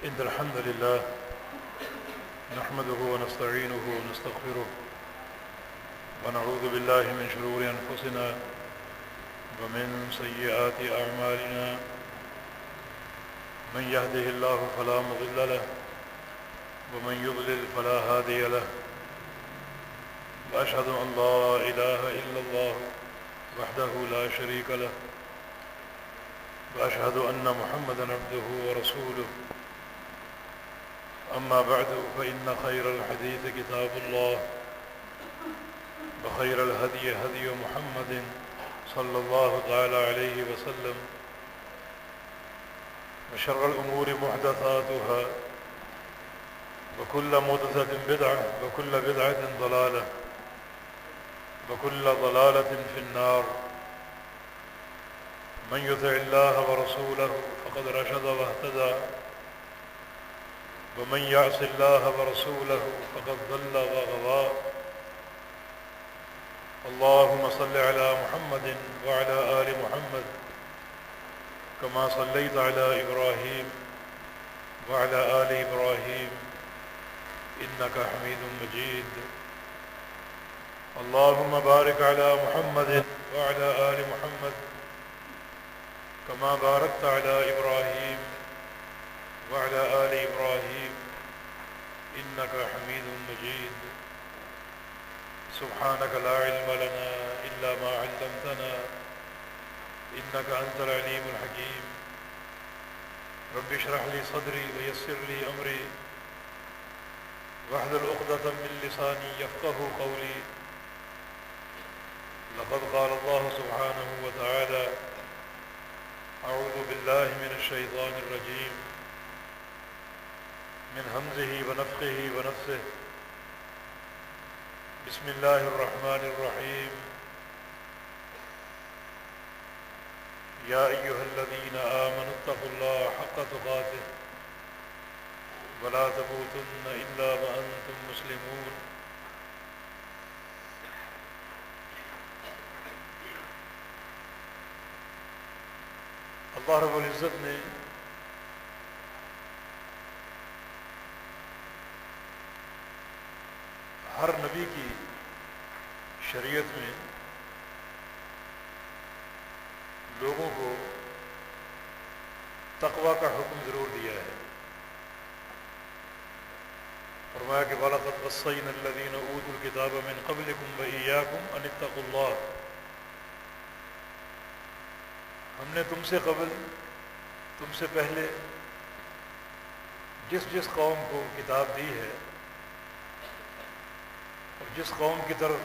إن الحمد لله نحمده ونستعينه ونستغفره ونعوذ بالله من شرور أنفسنا ومن سيئات أعمالنا. من يهده الله فلا مضل له ومن يضلل فلا هادي له. وأشهد أن لا إله إلا الله وحده لا شريك له وأشهد أن محمدا عبده ورسوله. أما بعد فإن خير الحديث كتاب الله وخير الهدي هدي محمد صلى الله تعالى عليه وسلم وشر الأمور محدثاتها وكل محدثة بدعة وكل بدعة ضلالة وكل ضلالة في النار. من يطع الله ورسوله فقد رشد واهتدى ومن يعص الله ورسوله فقد ضل وغوى. اللهم صل على محمد وعلى آل محمد كما صليت على إبراهيم وعلى آل إبراهيم إنك حميد مجيد. اللهم بارك على محمد وعلى آل محمد كما باركت على إبراهيم وعلى آل إبراهيم إنك حميد مجيد. سبحانك لا علم لنا إلا ما علمتنا إنك أنت العليم الحكيم. رب اشرح لي صدري ويسر لي أمري واحلل عقدة من لساني يفقه قولي. لقد قال الله سبحانه وتعالى: أعوذ بالله من الشيطان الرجيم من همزه ونفخه ونفثه. بسم الله الرحمن الرحيم. يا أيها الذين آمنوا اتقوا الله حق تقاته ولا تموتن إلا وأنتم مسلمون. اللہ رب العزت نے ہر نبی کی شریعت میں لوگوں کو تقوی کا حکم ضرور دیا ہے. فرمایا کہ وَلَقَدْ وَصَّيْنَا الَّذِينَ أُوتُوا الْكِتَابَ مِنْ قَبْلِكُمْ وَإِيَّاكُمْ أَنِ اتَّقُوا اللَّهَ. ہم نے تم سے قبل، تم سے پہلے جس جس قوم کو کتاب دی ہے اور جس قوم کی طرف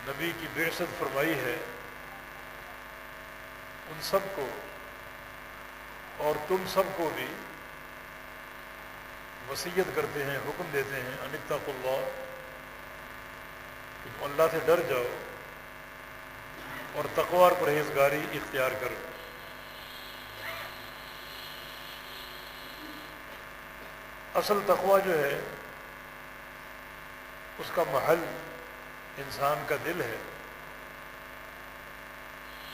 نبی کی بعثت فرمائی ہے ان سب کو اور تم سب کو بھی وصیت کرتے ہیں، حکم دیتے ہیں ان اتقوا اللہ، کہ تم اللہ سے ڈر جاؤ اور تقوی اور پرہیزگاری اختیار کرو. اصل تقوی جو ہے اس کا محل انسان کا دل ہے،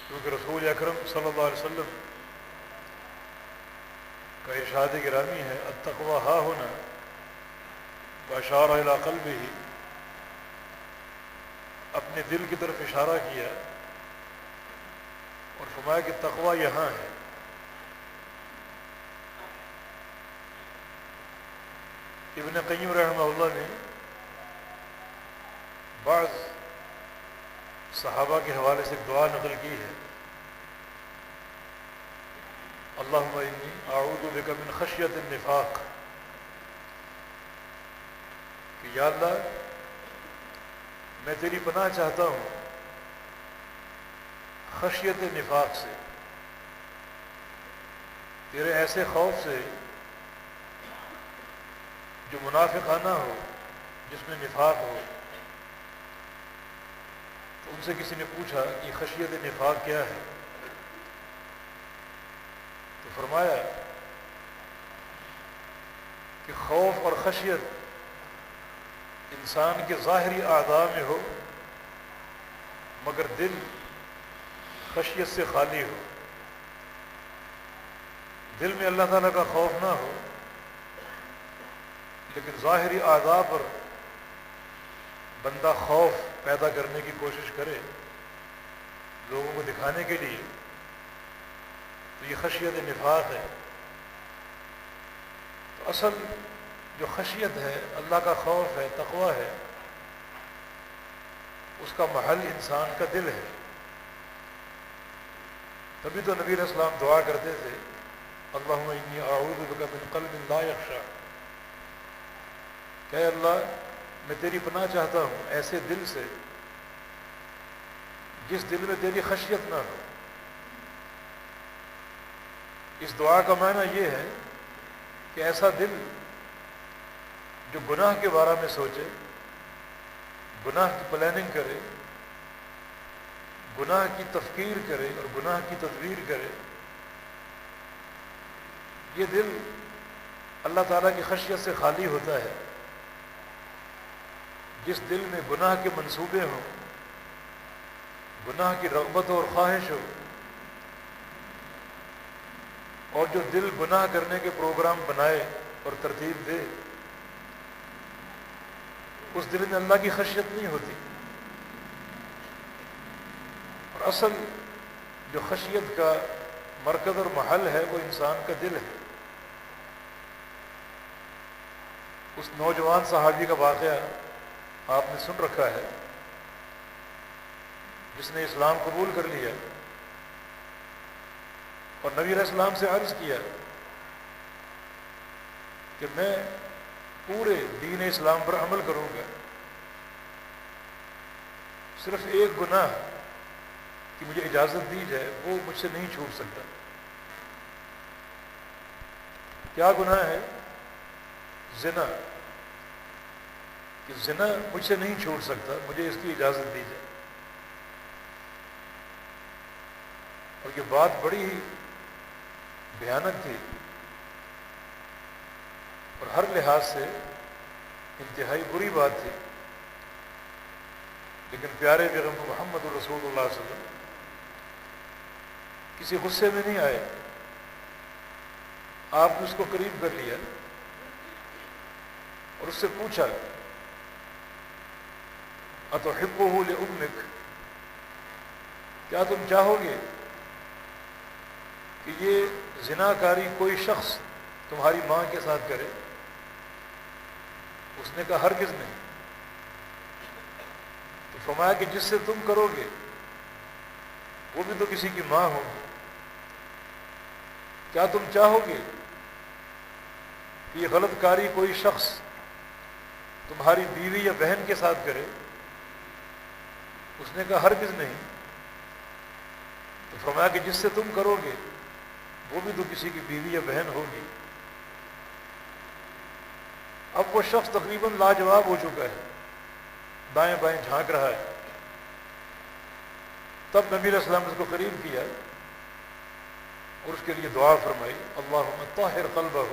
کیونکہ رسول اکرم صلی اللہ علیہ وسلم کا ارشاد گرامی ہے: التقوی ہا ہونا واشار الی قلبہ. اپنے دل کی طرف اشارہ کیا اور فرمایا کہ تقوی یہاں ہے. ابن قیم رحمہ اللہ نے بعض صحابہ کے حوالے سے ایک دعا نقل کی ہے: اللہم انی اعوذ بک من خشیۃ النفاق. کہ یا اللہ میں تیری پناہ چاہتا ہوں خشیت نفاق سے، تیرے ایسے خوف سے جو منافقانہ ہو، جس میں نفاق ہو. تو ان سے کسی نے پوچھا کہ خشیت نفاق کیا ہے؟ تو فرمایا کہ خوف اور خشیت انسان کے ظاہری اعضاء میں ہو مگر دل خشیت سے خالی ہو. دل میں اللہ تعالیٰ کا خوف نہ ہو، لیکن ظاہری اعضاء پر بندہ خوف پیدا کرنے کی کوشش کرے لوگوں کو دکھانے کے لیے، تو یہ خشیت نفاق ہے۔ تو اصل جو خشیت ہے، اللہ کا خوف ہے، تقویٰ ہے، اس کا محل انسان کا دل ہے۔ تبھی تو نبی علیہ السلام دعا کرتے تھے، اللہم انی اعوذ بک من قلب لا یخشع، کہ اے اللہ میں تیری پناہ چاہتا ہوں ایسے دل سے جس دل میں تیری خشیت نہ ہو۔ اس دعا کا معنی یہ ہے کہ ایسا دل جو گناہ کے بارے میں سوچے، گناہ کی پلاننگ کرے، گناہ کی تفکیر کرے اور گناہ کی تدبیر کرے، یہ دل اللہ تعالیٰ کی خشیت سے خالی ہوتا ہے۔ جس دل میں گناہ کے منصوبے ہوں، گناہ کی رغبت اور خواہش ہو، اور جو دل گناہ کرنے کے پروگرام بنائے اور ترتیب دے، اس دل میں اللہ کی خشیت نہیں ہوتی۔ اور اصل جو خشیت کا مرکز اور محل ہے وہ انسان کا دل ہے۔ اس نوجوان صحابی کا واقعہ آپ نے سن رکھا ہے، جس نے اسلام قبول کر لیا اور نبی علیہ السلام سے عرض کیا کہ میں پورے دین اسلام پر عمل کروں گا، صرف ایک گناہ کی مجھے اجازت دی جائے وہ مجھ سے نہیں چھوٹ سکتا۔ کیا گناہ ہے؟ زنا، کہ زنا مجھ سے نہیں چھوٹ سکتا، مجھے اس کی اجازت دی جائے۔ اور یہ بات بڑی ہی بھیانک تھی اور ہر لحاظ سے انتہائی بری بات تھی، لیکن پیارے پیغمبر محمد رسول اللہ صلی اللہ علیہ وسلم کسی غصے میں نہیں آئے۔ آپ نے اس کو قریب کر لیا اور اس سے پوچھا، اتحبہ لأمک، کیا تم چاہو گے کہ یہ زناکاری کوئی شخص تمہاری ماں کے ساتھ کرے؟ اس نے کہا ہرگز نہیں۔ تو فرمایا کہ جس سے تم کرو گے وہ بھی تو کسی کی ماں ہوگی، کیا تم چاہو گے کہ یہ غلط کاری کوئی شخص تمہاری بیوی یا بہن کے ساتھ کرے؟ اس نے کہا ہرگز نہیں۔ تو فرمایا کہ جس سے تم کرو گے وہ بھی تو کسی کی بیوی یا بہن ہوگی۔ اب وہ شخص تقریباً لاجواب ہو چکا ہے، دائیں بائیں جھانک رہا ہے۔ تب نبی علیہ السلام نے اس کو قریب کیا اور اس کے لیے دعا فرمائی، اللہم طہر قلبہ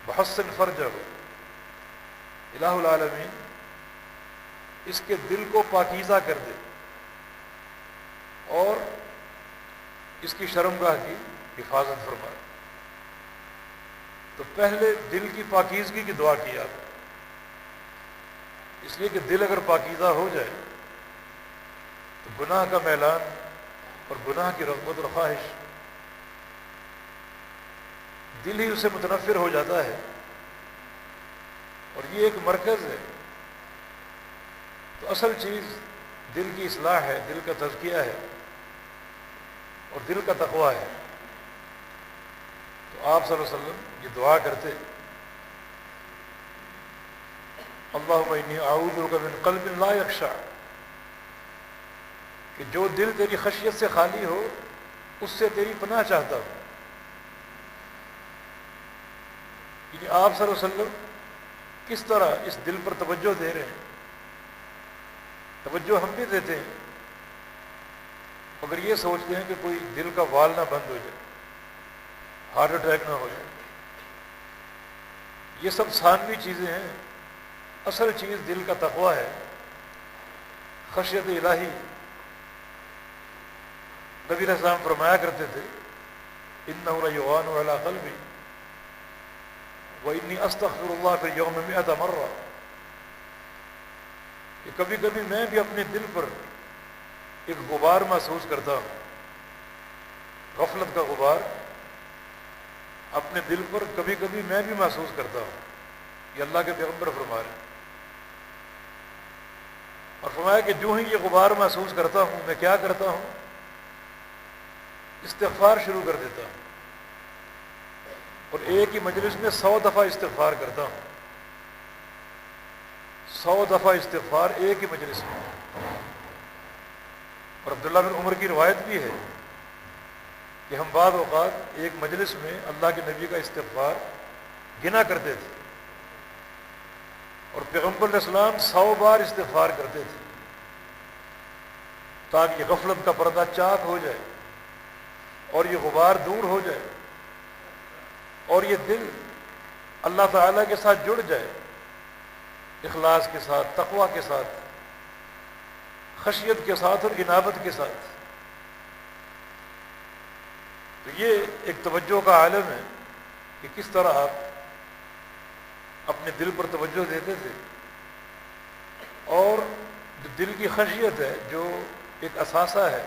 وحسن فرجہ، الہ العالمین اس کے دل کو پاکیزہ کر دے اور اس کی شرمگاہ کی حفاظت فرما۔ تو پہلے دل کی پاکیزگی کی دعا کی آپ، اس لیے کہ دل اگر پاکیزہ ہو جائے تو گناہ کا میلان اور گناہ کی رغبت اور خواہش دل ہی اسے متنفر ہو جاتا ہے، اور یہ ایک مرکز ہے۔ تو اصل چیز دل کی اصلاح ہے، دل کا تزکیہ ہے اور دل کا تقویٰ ہے۔ تو آپ صلی اللہ علیہ وسلم یہ دعا کرتے، اللہم انی اعوذ بک من قلب لا یخشع، کہ جو دل تیری خشیت سے خالی ہو اس سے تیری پناہ چاہتا ہوں۔ یعنی آپ صلی اللہ علیہ وسلم کس طرح اس دل پر توجہ دے رہے ہیں، توجہ ہم بھی دیتے ہیں مگر یہ سوچتے ہیں کہ کوئی دل کا وال نہ بند ہو جائے، ہارٹ اٹیک نہ ہو جائے۔ یہ سب ثانوی چیزیں ہیں، اصل چیز دل کا تقویٰ ہے، خشیت الہی۔ نبی علیہ السلام فرمایا کرتے تھے انہ لیغان علی قلبی وانی استغفر اللہ فی اليوم 100 مرہ، کہ کبھی کبھی میں بھی اپنے دل پر ایک غبار محسوس کرتا ہوں، غفلت کا غبار اپنے دل پر کبھی کبھی میں بھی محسوس کرتا ہوں. یہ اللہ کے پیغمبر فرما رہے ہیں. اور فرمایا کہ جو ہی یہ غبار محسوس کرتا ہوں میں کیا کرتا ہوں، استغفار شروع کر دیتا ہوں، اور ایک ہی مجلس میں 100 دفعہ استغفار کرتا ہوں. 100 دفعہ استغفار ایک ہی مجلس میں. اور عبداللہ بن عمر کی روایت بھی ہے کہ ہم بعض اوقات ایک مجلس میں اللہ کے نبی کا استغفار گنا کرتے تھے، اور پیغمبر علیہ السلام 100 بار استغفار کرتے تھے تاکہ غفلت کا پردہ چاک ہو جائے اور یہ غبار دور ہو جائے اور یہ دل اللہ تعالیٰ کے ساتھ جڑ جائے، اخلاص کے ساتھ، تقوی کے ساتھ، خشیت کے ساتھ اور انابت کے ساتھ. تو یہ ایک توجہ کا عالم ہے کہ کس طرح آپ اپنے دل پر توجہ دیتے تھے، اور جو دل کی خشیت ہے، جو ایک اثاثہ ہے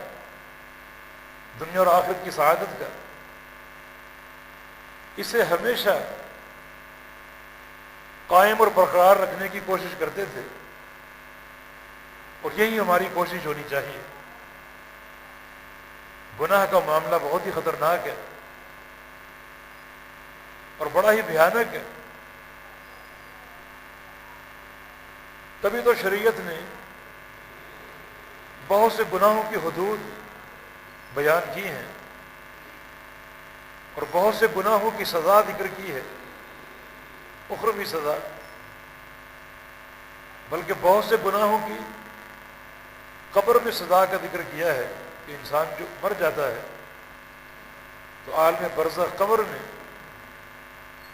دنیا اور آخرت کی سعادت کا، اسے ہمیشہ قائم اور برقرار رکھنے کی کوشش کرتے تھے، اور یہی ہماری کوشش ہونی چاہیے. گناہ کا معاملہ بہت ہی خطرناک ہے اور بڑا ہی بھیانک ہے. تبھی تو شریعت نے بہت سے گناہوں کی حدود بیان کی ہیں اور بہت سے گناہوں کی سزا ذکر کی ہے، اخروی سزا، بلکہ بہت سے گناہوں کی قبر میں سزا کا ذکر کیا ہے کہ انسان جو مر جاتا ہے تو عالم برزخ قبر میں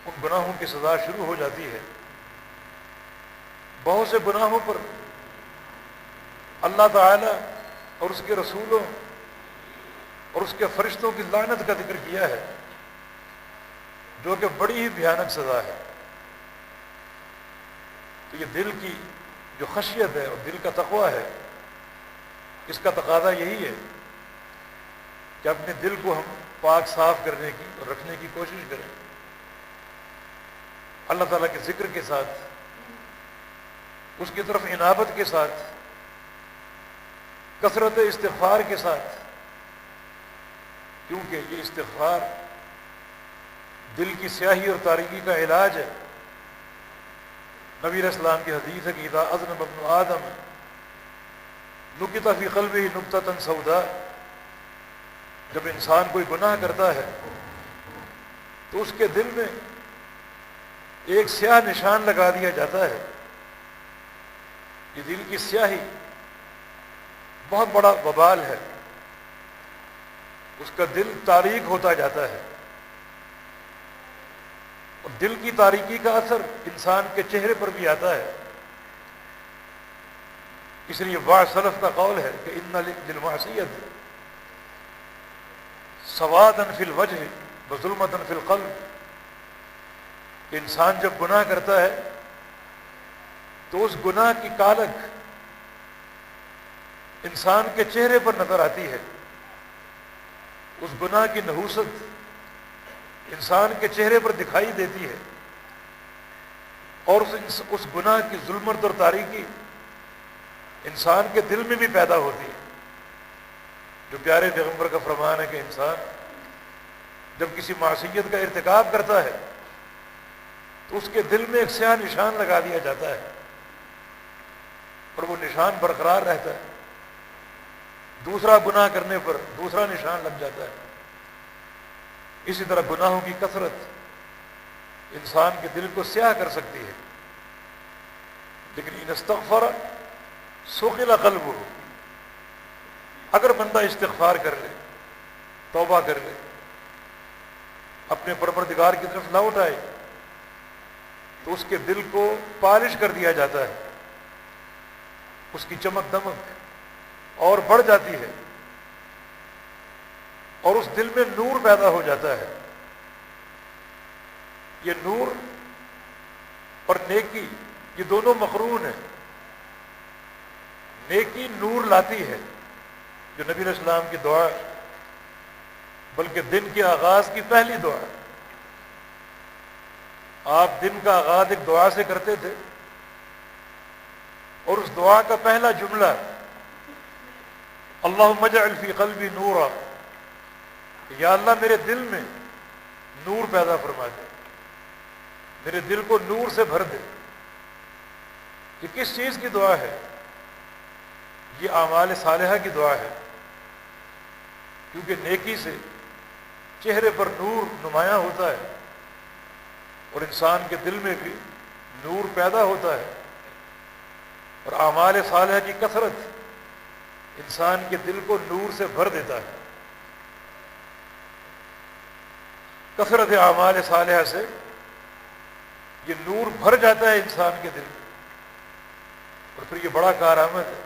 ان گناہوں کی سزا شروع ہو جاتی ہے. بہت سے گناہوں پر اللہ تعالی اور اس کے رسولوں اور اس کے فرشتوں کی لعنت کا ذکر کیا ہے، جو کہ بڑی ہی بھیانک سزا ہے. تو یہ دل کی جو خشیت ہے اور دل کا تقوی ہے، اس کا تقاضا یہی ہے کہ اپنے دل کو ہم پاک صاف کرنے کی اور رکھنے کی کوشش کریں، اللہ تعالیٰ کے ذکر کے ساتھ، اس کی طرف انابت کے ساتھ، کثرت استغفار کے ساتھ، کیونکہ یہ استغفار دل کی سیاہی اور تاریکی کا علاج ہے. نبی علیہ السلام کی حدیث ہے کہ اذا اذنب ابن آدم نکت فی قلبہ نکتۃ سوداء، جب انسان کوئی گناہ کرتا ہے تو اس کے دل میں ایک سیاہ نشان لگا دیا جاتا ہے. یہ دل کی سیاہی بہت بڑا وبال ہے، اس کا دل تاریک ہوتا جاتا ہے، اور دل کی تاریکی کا اثر انسان کے چہرے پر بھی آتا ہے. اس لیے بعض سلف کا قول ہے کہ ان للمعصیۃ سوادا فی الوجہ وظلمۃ فی القلب، کہ انسان جب گناہ کرتا ہے تو اس گناہ کی کالک انسان کے چہرے پر نظر آتی ہے، اس گناہ کی نحوست انسان کے چہرے پر دکھائی دیتی ہے، اور اس گناہ کی ظلمت اور تاریکی انسان کے دل میں بھی پیدا ہوتی ہے. جو پیارے پیغمبر کا فرمان ہے کہ انسان جب کسی معصیت کا ارتکاب کرتا ہے تو اس کے دل میں ایک سیاہ نشان لگا دیا جاتا ہے، اور وہ نشان برقرار رہتا ہے. دوسرا گناہ کرنے پر دوسرا نشان لگ جاتا ہے. اسی طرح گناہوں کی کثرت انسان کے دل کو سیاہ کر سکتی ہے، لیکن ان استغفر سقل قلبہ، اگر بندہ استغفار کر لے، توبہ کر لے، اپنے پروردگار کی طرف لوٹ آئے، تو اس کے دل کو پالش کر دیا جاتا ہے، اس کی چمک دمک اور بڑھ جاتی ہے. اور اس دل میں نور پیدا ہو جاتا ہے۔ یہ نور اور نیکی یہ دونوں مقرون ہیں۔ نیکی نور لاتی ہے، جو نبی علیہ السلام کی دعا، بلکہ دن کے آغاز کی پہلی دعا۔ آپ دن کا آغاز ایک دعا سے کرتے تھے، اور اس دعا کا پہلا جملہ اللہم اجعل فی قلبی نورا، یا اللہ میرے دل میں نور پیدا فرما دے، میرے دل کو نور سے بھر دے۔ یہ کس چیز کی دعا ہے؟ یہ اعمال صالحہ کی دعا ہے، کیونکہ نیکی سے چہرے پر نور نمایاں ہوتا ہے، اور انسان کے دل میں بھی نور پیدا ہوتا ہے، اور اعمال صالحہ کی کثرت انسان کے دل کو نور سے بھر دیتا ہے۔ کثرت اعمال صالحہ سے یہ نور بھر جاتا ہے انسان کے دل، اور پھر یہ بڑا کارآمد ہے،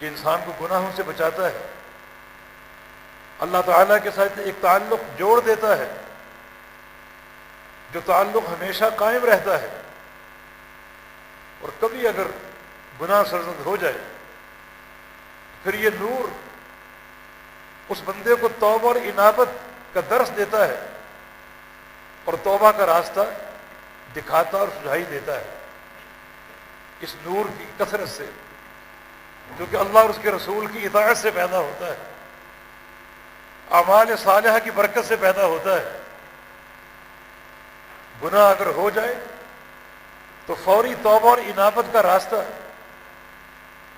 یہ انسان کو گناہوں سے بچاتا ہے، اللہ تعالیٰ کے ساتھ ایک تعلق جوڑ دیتا ہے، جو تعلق ہمیشہ قائم رہتا ہے۔ اور کبھی اگر گناہ سرزد ہو جائے، پھر یہ نور اس بندے کو توبہ اور انابت کا درس دیتا ہے، اور توبہ کا راستہ دکھاتا اور سجھائی دیتا ہے، اس نور کی کثرت سے، جو کہ اللہ اور اس کے رسول کی اطاعت سے پیدا ہوتا ہے، اعمال صالحہ کی برکت سے پیدا ہوتا ہے۔ گناہ اگر ہو جائے تو فوری توبہ اور انابت کا راستہ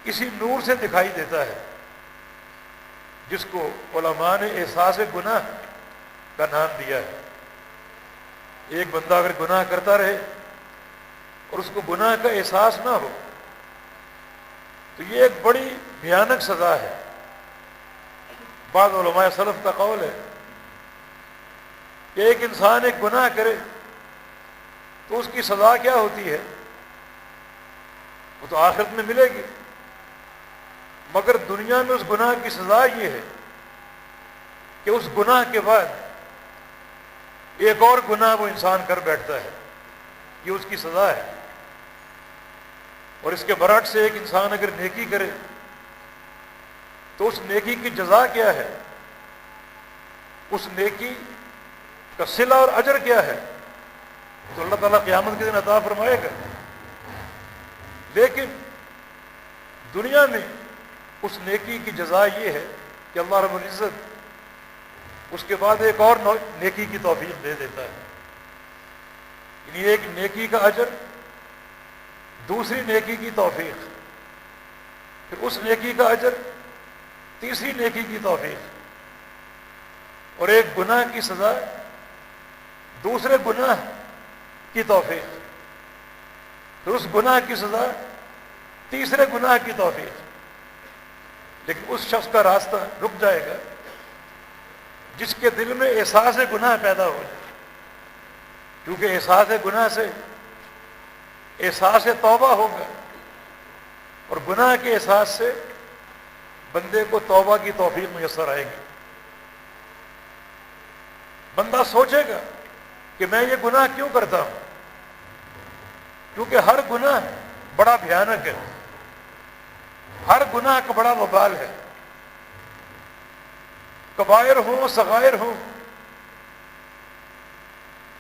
اسی نور سے دکھائی دیتا ہے، جس کو علماء نے احساس گناہ کا نام دیا ہے۔ ایک بندہ اگر گناہ کرتا رہے اور اس کو گناہ کا احساس نہ ہو، تو یہ ایک بڑی بھیانک سزا ہے۔ بعض علماء سلف کا قول ہے کہ ایک انسان ایک گناہ کرے تو اس کی سزا کیا ہوتی ہے؟ وہ تو آخرت میں ملے گی، مگر دنیا میں اس گناہ کی سزا یہ ہے کہ اس گناہ کے بعد ایک اور گناہ وہ انسان کر بیٹھتا ہے، یہ اس کی سزا ہے۔ اور اس کے برعکس سے ایک انسان اگر نیکی کرے تو اس نیکی کی جزا کیا ہے، اس نیکی کا صلہ اور اجر کیا ہے، تو اللہ تعالیٰ قیامت کے دن عطا فرمائے گا۔ لیکن دنیا میں اس نیکی کی جزا یہ ہے کہ اللہ رب العزت اس کے بعد ایک اور نیکی کی توفیق دے دیتا ہے، یعنی ایک نیکی کا اجر، دوسری نیکی کی توفیق، پھر اس نیکی کا اجر، تیسری نیکی کی توفیق، اور ایک گناہ کی سزا، دوسرے گناہ کی توفیق، پھر اس گناہ کی سزا، تیسرے گناہ کی توفیق۔ لیکن اس شخص کا راستہ رک جائے گا جس کے دل میں احساس گناہ پیدا ہو جائے، کیونکہ احساس گناہ سے احساس توبہ ہوگا، اور گناہ کے احساس سے بندے کو توبہ کی توفیق میسر آئے گی۔ بندہ سوچے گا کہ میں یہ گناہ کیوں کرتا ہوں، کیونکہ ہر گناہ بڑا بھیانک ہے، ہر گناہ کا بڑا وبال ہے، کبائر ہوں صغائر ہوں،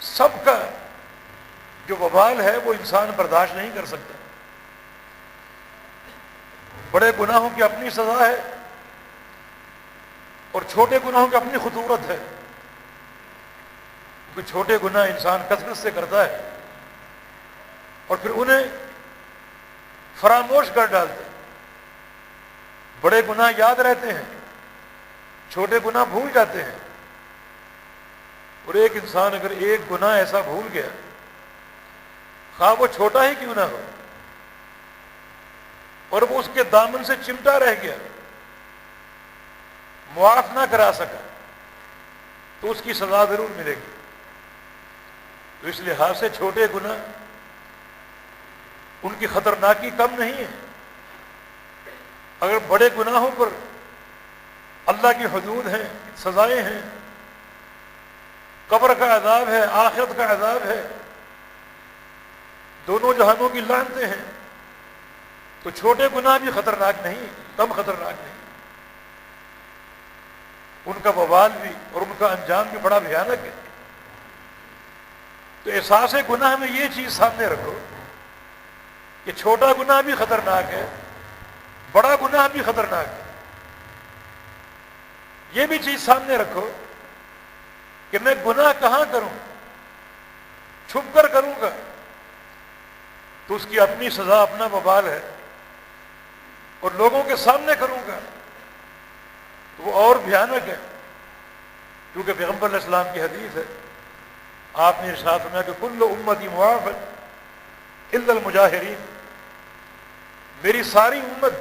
سب کا جو وبال ہے وہ انسان برداشت نہیں کر سکتا۔ بڑے گناہوں کی اپنی سزا ہے، اور چھوٹے گناہوں کی اپنی خطورت ہے، کیونکہ چھوٹے گناہ انسان کثرت سے کرتا ہے اور پھر انہیں فراموش کر ڈالتے ہیں۔ بڑے گناہ یاد رہتے ہیں، چھوٹے گناہ بھول جاتے ہیں۔ اور ایک انسان اگر ایک گناہ ایسا بھول گیا، خواہ وہ چھوٹا ہی کیوں نہ ہو، اور وہ اس کے دامن سے چمٹا رہ گیا، معاف نہ کرا سکا، تو اس کی سزا ضرور ملے گی۔ تو اس لحاظ سے چھوٹے گناہ ان کی خطرناکی کم نہیں ہے۔ اگر بڑے گناہوں پر اللہ کی حدود ہیں، سزائیں ہیں، قبر کا عذاب ہے، آخرت کا عذاب ہے، دونوں جہانوں کی لعنتیں ہیں، تو چھوٹے گناہ بھی خطرناک نہیں، کم خطرناک نہیں، ان کا وبال بھی اور ان کا انجام بھی بڑا بھیانک ہے۔ تو احساس گناہ میں یہ چیز سامنے رکھو کہ چھوٹا گناہ بھی خطرناک ہے، بڑا گناہ بھی خطرناک ہے۔ یہ بھی چیز سامنے رکھو کہ میں گناہ کہاں کروں، چھپ کر کروں گا تو اس کی اپنی سزا، اپنا وبال ہے، اور لوگوں کے سامنے کروں گا تو وہ اور بھیانک ہے، کیونکہ پیغمبر علیہ السلام کی حدیث ہے، آپ نے ارشاد فرمایا کہ کل امتی معافی الا المجاہرین، میری ساری امت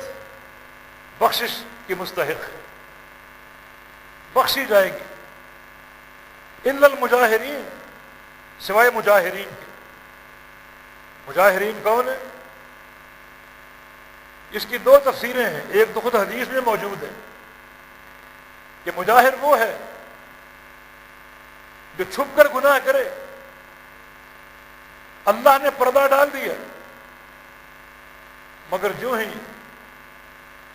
بخشش کی مستحق ہے، بخشی جائے گی، الا المجاہرین، سوائے مجاہرین کے۔ مجاہرین کون ہے؟ اس کی دو تفسیریں ہیں، ایک تو خود حدیث میں موجود ہے کہ مجاہر وہ ہے جو چھپ کر گناہ کرے، اللہ نے پردہ ڈال دیا، مگر جو ہی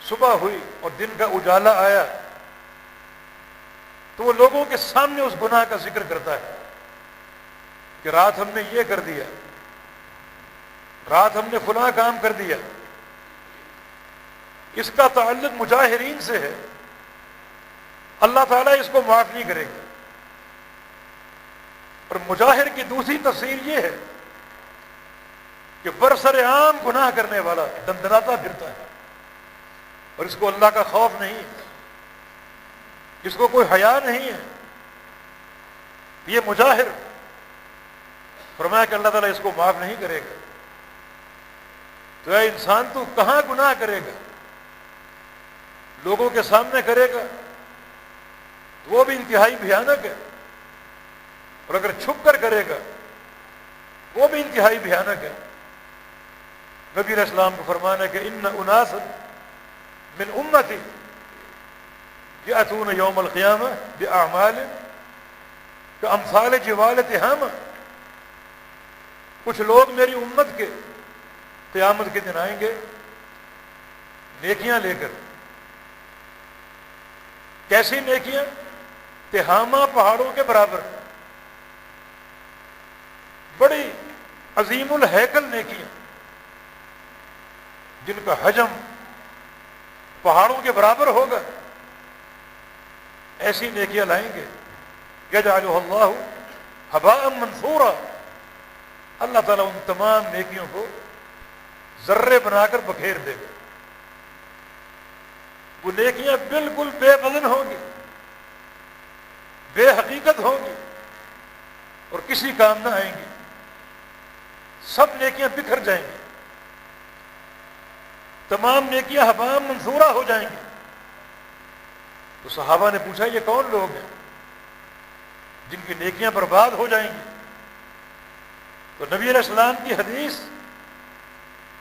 صبح ہوئی اور دن کا اجالا آیا تو وہ لوگوں کے سامنے اس گناہ کا ذکر کرتا ہے کہ رات ہم نے یہ کر دیا، رات ہم نے فلاں کام کر دیا۔ اس کا تعلق مجاہرین سے ہے، اللہ تعالیٰ اس کو معاف نہیں کرے گا۔ اور مجاہر کی دوسری تفسیر یہ ہے کہ برسر عام گناہ کرنے والا دندناتا پھرتا ہے اور اس کو اللہ کا خوف نہیں ہے، اس کو کوئی حیا نہیں ہے، یہ مجاہر، فرمایا کہ اللہ تعالیٰ اس کو معاف نہیں کرے گا۔ تو اے انسان، تو کہاں گناہ کرے گا؟ لوگوں کے سامنے کرے گا تو وہ بھی انتہائی بھیانک ہے، اور اگر چھپ کر کرے گا وہ بھی انتہائی بھیانک ہے۔ نبی علیہ السلام کو فرمانا ہے کہ ان اناسا من امتی یأتون یوم القیامہ باعمال کامثال جبال تہامہ، کچھ لوگ میری امت کے قیامت کے دن آئیں گے نیکیاں لے کر۔ کیسی نیکیاں؟ تہامہ پہاڑوں کے برابر، بڑی عظیم الہیکل نیکیاں جن کا حجم پہاڑوں کے برابر ہوگا، ایسی نیکیاں لائیں گے۔ یجعلہ اللہ ھباء منثورا، اللہ تعالیٰ ان تمام نیکیوں کو ذرے بنا کر بکھیر دے گا۔ وہ نیکیاں بالکل بے وزن ہوں گی، بے حقیقت ہوں گی اور کسی کام نہ آئیں گی، سب نیکیاں بکھر جائیں گی، تمام نیکیاں ھباء منثورا ہو جائیں گی۔ تو صحابہ نے پوچھا یہ کون لوگ ہیں جن کی نیکیاں برباد ہو جائیں گی؟ تو نبی علیہ السلام کی حدیث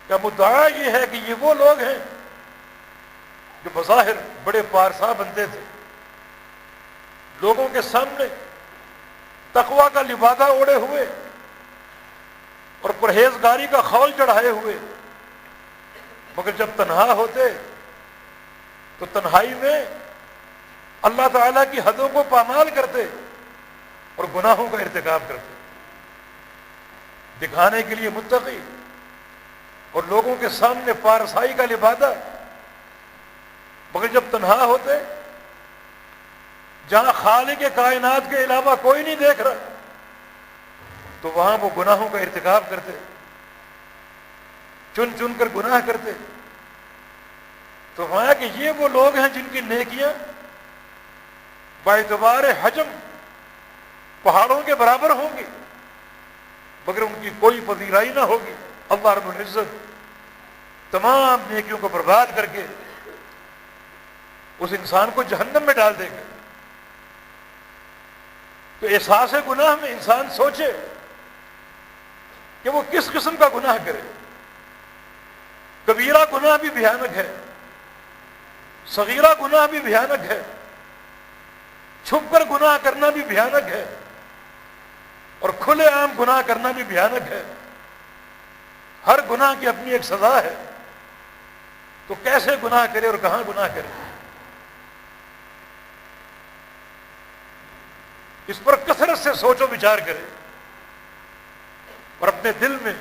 کا مدعا یہ ہے کہ یہ وہ لوگ ہیں جو بظاہر بڑے پارسا بنتے تھے، لوگوں کے سامنے تقویٰ کا لبادہ اوڑے ہوئے اور پرہیزگاری کا خول چڑھائے ہوئے، مگر جب تنہا ہوتے تو تنہائی میں اللہ تعالیٰ کی حدوں کو پامال کرتے اور گناہوں کا ارتکاب کرتے، دکھانے کے لیے متقی اور لوگوں کے سامنے پارسائی کا لبادہ، مگر جب تنہا ہوتے، جہاں خالق کائنات کے علاوہ کوئی نہیں دیکھ رہا، تو وہاں وہ گناہوں کا ارتکاب کرتے، چن چن کر گناہ کرتے۔ تو وہاں کہ یہ وہ لوگ ہیں جن کی نیکیاں باعتبار حجم پہاڑوں کے برابر ہوں گی، مگر ان کی کوئی پذیرائی نہ ہوگی۔ اللہ رب العزت تمام نیکیوں کو برباد کر کے اس انسان کو جہنم میں ڈال دے گا۔ تو احساس گناہ میں انسان سوچے کہ وہ کس قسم کا گناہ کرے۔ کبیرہ گناہ بھی بھیانک ہے، صغیرہ گناہ بھی بھیانک ہے، چھپ کر گناہ کرنا بھی بھیانک ہے اور کھلے عام گناہ کرنا بھی بھیانک ہے. ہر گناہ کی اپنی ایک سزا ہے. تو کیسے گناہ کرے اور کہاں گناہ کرے؟ اس پر کثرت سے سوچ و وچار کرے اور اپنے دل میں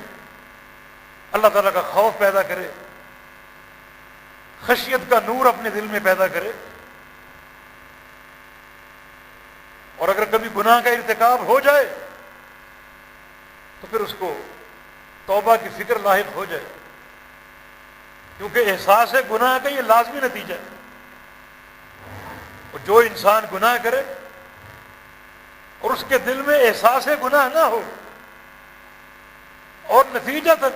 اللہ تعالیٰ کا خوف پیدا کرے، خشیت کا نور اپنے دل میں پیدا کرے. اور اگر کبھی گناہ کا ارتکاب ہو جائے تو پھر اس کو توبہ کی فکر لاحق ہو جائے، کیونکہ احساس گناہ کا یہ لازمی نتیجہ ہے. اور جو انسان گناہ کرے اور اس کے دل میں احساس گناہ نہ ہو اور نتیجتاً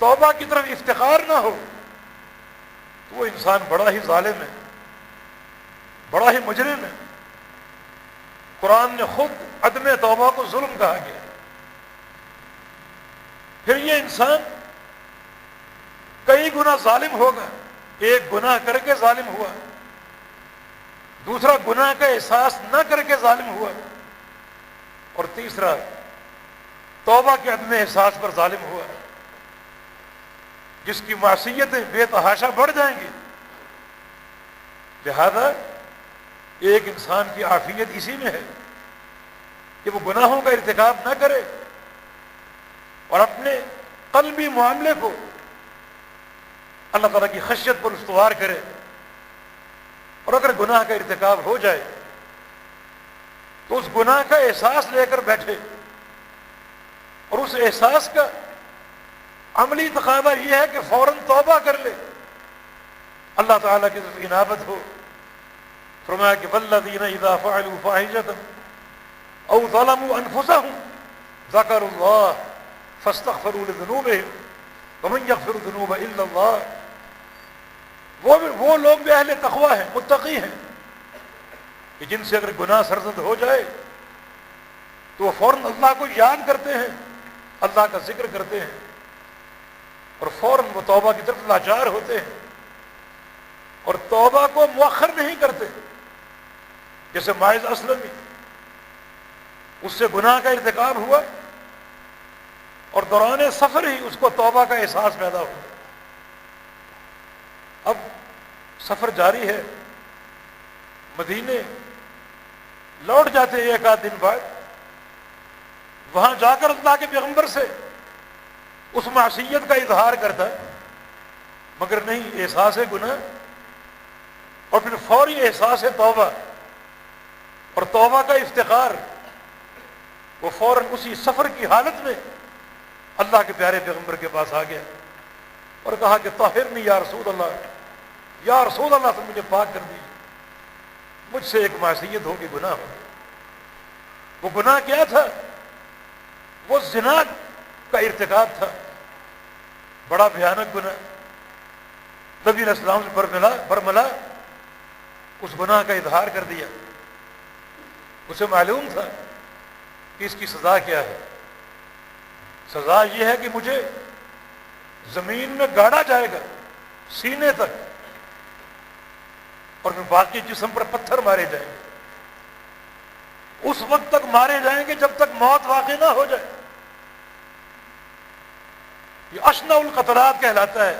توبہ کی طرف افتخار نہ ہو تو وہ انسان بڑا ہی ظالم ہے، بڑا ہی مجرم ہے. قرآن نے خود عدم توبہ کو ظلم کہا گیا. پھر یہ انسان کئی گنا ظالم ہوگا. ایک گناہ کر کے ظالم ہوا، دوسرا گناہ کا احساس نہ کر کے ظالم ہوا، اور تیسرا توبہ کے عدم احساس پر ظالم ہوا، جس کی معصیتیں بے تحاشا بڑھ جائیں گی. لہذا ایک انسان کی عافیت اسی میں ہے کہ وہ گناہوں کا ارتکاب نہ کرے اور اپنے قلبی معاملے کو اللہ تعالیٰ کی خشیت پر استوار کرے. اور اگر گناہ کا ارتکاب ہو جائے تو اس گناہ کا احساس لے کر بیٹھے اور اس احساس کا عملی تقاضا یہ ہے کہ فوراً توبہ کر لے، اللہ تعالیٰ کی طرف انابت ہو. فرمایا کہ والذین اذا فعلوا فاحشۃ او ظلموا انفسهم ذکروا اللہ فاستغفروا لذنوبهم ومن یغفر الذنوب الا اللہ. وہ لوگ بھی اہل تقوی ہیں، متقی ہیں، کہ جن سے اگر گناہ سرزد ہو جائے تو وہ فوراً اللہ کو یاد کرتے ہیں، اللہ کا ذکر کرتے ہیں، اور فوراً وہ توبہ کی طرف لاچار ہوتے ہیں اور توبہ کو مؤخر نہیں کرتے. جیسے ماعز اسلمی، اس سے گناہ کا ارتکاب ہوا اور دوران سفر ہی اس کو توبہ کا احساس پیدا ہوا. اب سفر جاری ہے، مدینے لوٹ جاتے ایک آدھ دن بعد، وہاں جا کر اللہ کے پیغمبر سے اس معصیت کا اظہار کرتا ہے، مگر نہیں، احساس گناہ اور پھر فوری احساس توبہ اور توبہ کا افتخار، وہ فوراً اسی سفر کی حالت میں اللہ کے پیارے پیغمبر کے پاس آ گیا اور کہا کہ طاہرنی یا رسول اللہ، یا رسول اللہ، تم مجھے پاک کر دیجیے، مجھ سے ایک معصیت ہوگی، گناہ ہو. وہ گناہ کیا تھا؟ وہ زنا کا ارتکاب تھا، بڑا بھیانک گناہ. نبی علیہ السلام سے برملا اس گناہ کا اظہار کر دیا. اسے معلوم تھا کہ اس کی سزا کیا ہے. سزا یہ ہے کہ مجھے زمین میں گاڑا جائے گا سینے تک، اور پھر باقی جسم پر پتھر مارے جائیں گے. اس وقت تک مارے جائیں گے جب تک موت واقع نہ ہو جائے. یہ اشنع القتلات کہلاتا ہے.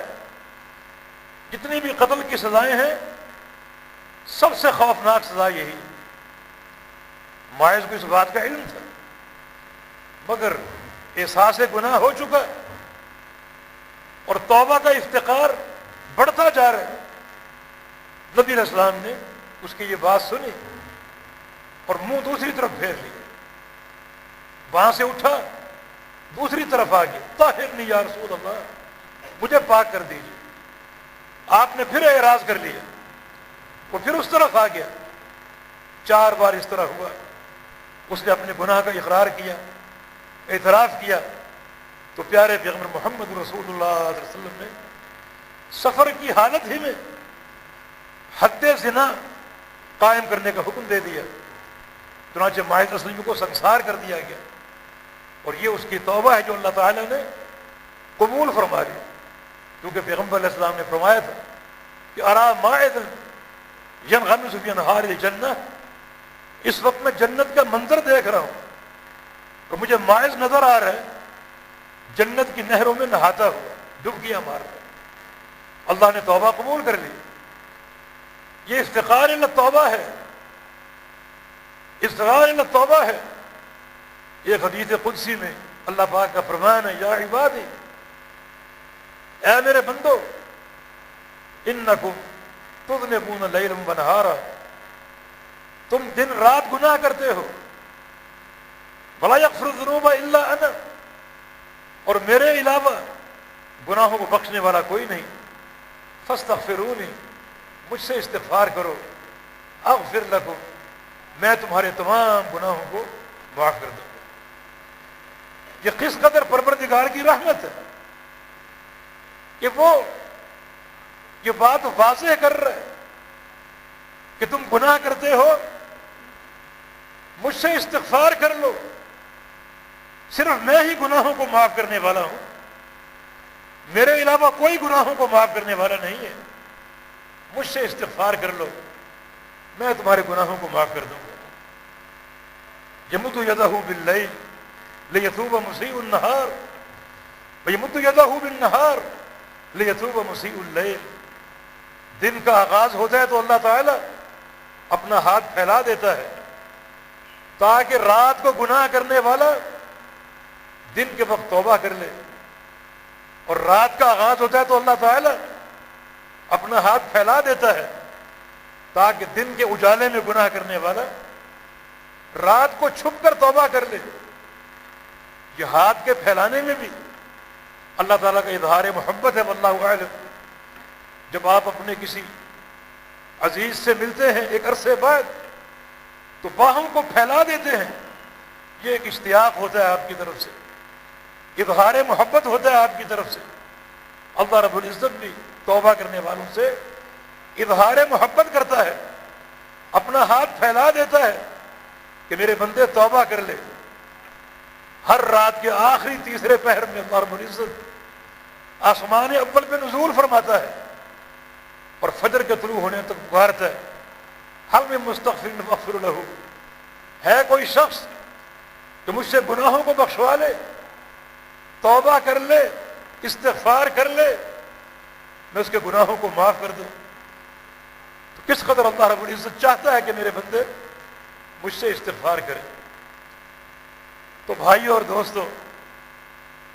جتنی بھی قتل کی سزائیں ہیں سب سے خوفناک سزا یہی. ماعز کو اس بات کا علم تھا، مگر احساس گناہ ہو چکا اور توبہ کا افتقار بڑھتا جا رہا ہے. نبی علیہ السلام نے اس کی یہ بات سنی اور منہ دوسری طرف پھیر لیا. وہاں سے اٹھا دوسری طرف آ گیا، طاہرنی یا رسول اللہ، مجھے پاک کر دیجیے. آپ نے پھر اعراض کر لیا، وہ پھر اس طرف آ گیا. 4 بار اس طرح ہوا. اس نے اپنے گناہ کا اقرار کیا، اعتراف کیا. تو پیارے پیغمبر محمد رسول اللہ صلی اللہ علیہ وسلم نے سفر کی حالت ہی میں حد زنا قائم کرنے کا حکم دے دیا. چنانچہ ماعز اسلمی کو سنسار کر دیا گیا، اور یہ اس کی توبہ ہے جو اللہ تعالیٰ نے قبول فرما لی. کیونکہ پیغمبر علیہ السلام نے فرمایا تھا کہ ارا ماعز ینغمس فی انہار الجنہ اس وقت میں جنت کا منظر دیکھ رہا ہوں تو مجھے ماعز نظر آ رہا ہے جنت کی نہروں میں نہاتا ہوا، ڈبکیاں مار رہا ہے۔ اللہ نے توبہ قبول کر لی۔ یہ افتقار الی توبہ ہے، افتقار الی توبہ ہے۔ ایک حدیث قدسی میں اللہ پاک کا فرمان ہے، یا عبادی، اے میرے بندو، انکم تذنبون لیلا ونہارا، تم دن رات گناہ کرتے ہو، ولا یغفر الذنوب الا انا، اور میرے علاوہ گناہوں کو بخشنے والا کوئی نہیں، فاستغفرونی، مجھ سے استغفار کرو، اغفر لکم، میں تمہارے تمام گناہوں کو معاف کر دوں گا۔ یہ کس قدر پروردگار کی رحمت ہے کہ وہ یہ بات واضح کر رہا ہے کہ تم گناہ کرتے ہو، مجھ سے استغفار کر لو، صرف میں ہی گناہوں کو معاف کرنے والا ہوں، میرے علاوہ کوئی گناہوں کو معاف کرنے والا نہیں ہے، مجھ سے استغفار کر لو، میں تمہارے گناہوں کو معاف کر دوں گا۔ یمد یدہ باللیل لیتوب مسیء النہار ویمد یدہ بالنہار لیتوب مسیء اللیل۔ دن کا آغاز ہوتا ہے تو اللہ تعالیٰ اپنا ہاتھ پھیلا دیتا ہے تاکہ رات کو گناہ کرنے والا دن کے وقت توبہ کر لے، اور رات کا آغاز ہوتا ہے تو اللہ تعالیٰ اپنا ہاتھ پھیلا دیتا ہے تاکہ دن کے اجالے میں گناہ کرنے والا رات کو چھپ کر توبہ کر لے۔ یہ ہاتھ کے پھیلانے میں بھی اللہ تعالیٰ کا اظہار محبت ہے، واللہ اعلم۔ جب آپ اپنے کسی عزیز سے ملتے ہیں ایک عرصے بعد تو باہوں کو پھیلا دیتے ہیں، یہ ایک اشتیاق ہوتا ہے آپ کی طرف سے، اظہار محبت ہوتا ہے آپ کی طرف سے۔ اللہ رب العزت بھی توبہ کرنے والوں سے اظہار محبت کرتا ہے، اپنا ہاتھ پھیلا دیتا ہے کہ میرے بندے توبہ کر لے۔ ہر رات کے آخری تیسرے پہر میں اللہ رب العزت آسمان اول پہ نزول فرماتا ہے اور فجر کے طلوع ہونے تک پکارتا ہے، حل من مستغفر فاغفر لہ، ہے کوئی شخص جو مجھ سے گناہوں کو بخشوا لے، توبہ کر لے، استغفار کر لے، میں اس کے گناہوں کو معاف کر دوں۔ تو کس قدر اللہ رب العزت چاہتا ہے کہ میرے بندے مجھ سے استغفار کریں۔ تو بھائیو اور دوستو،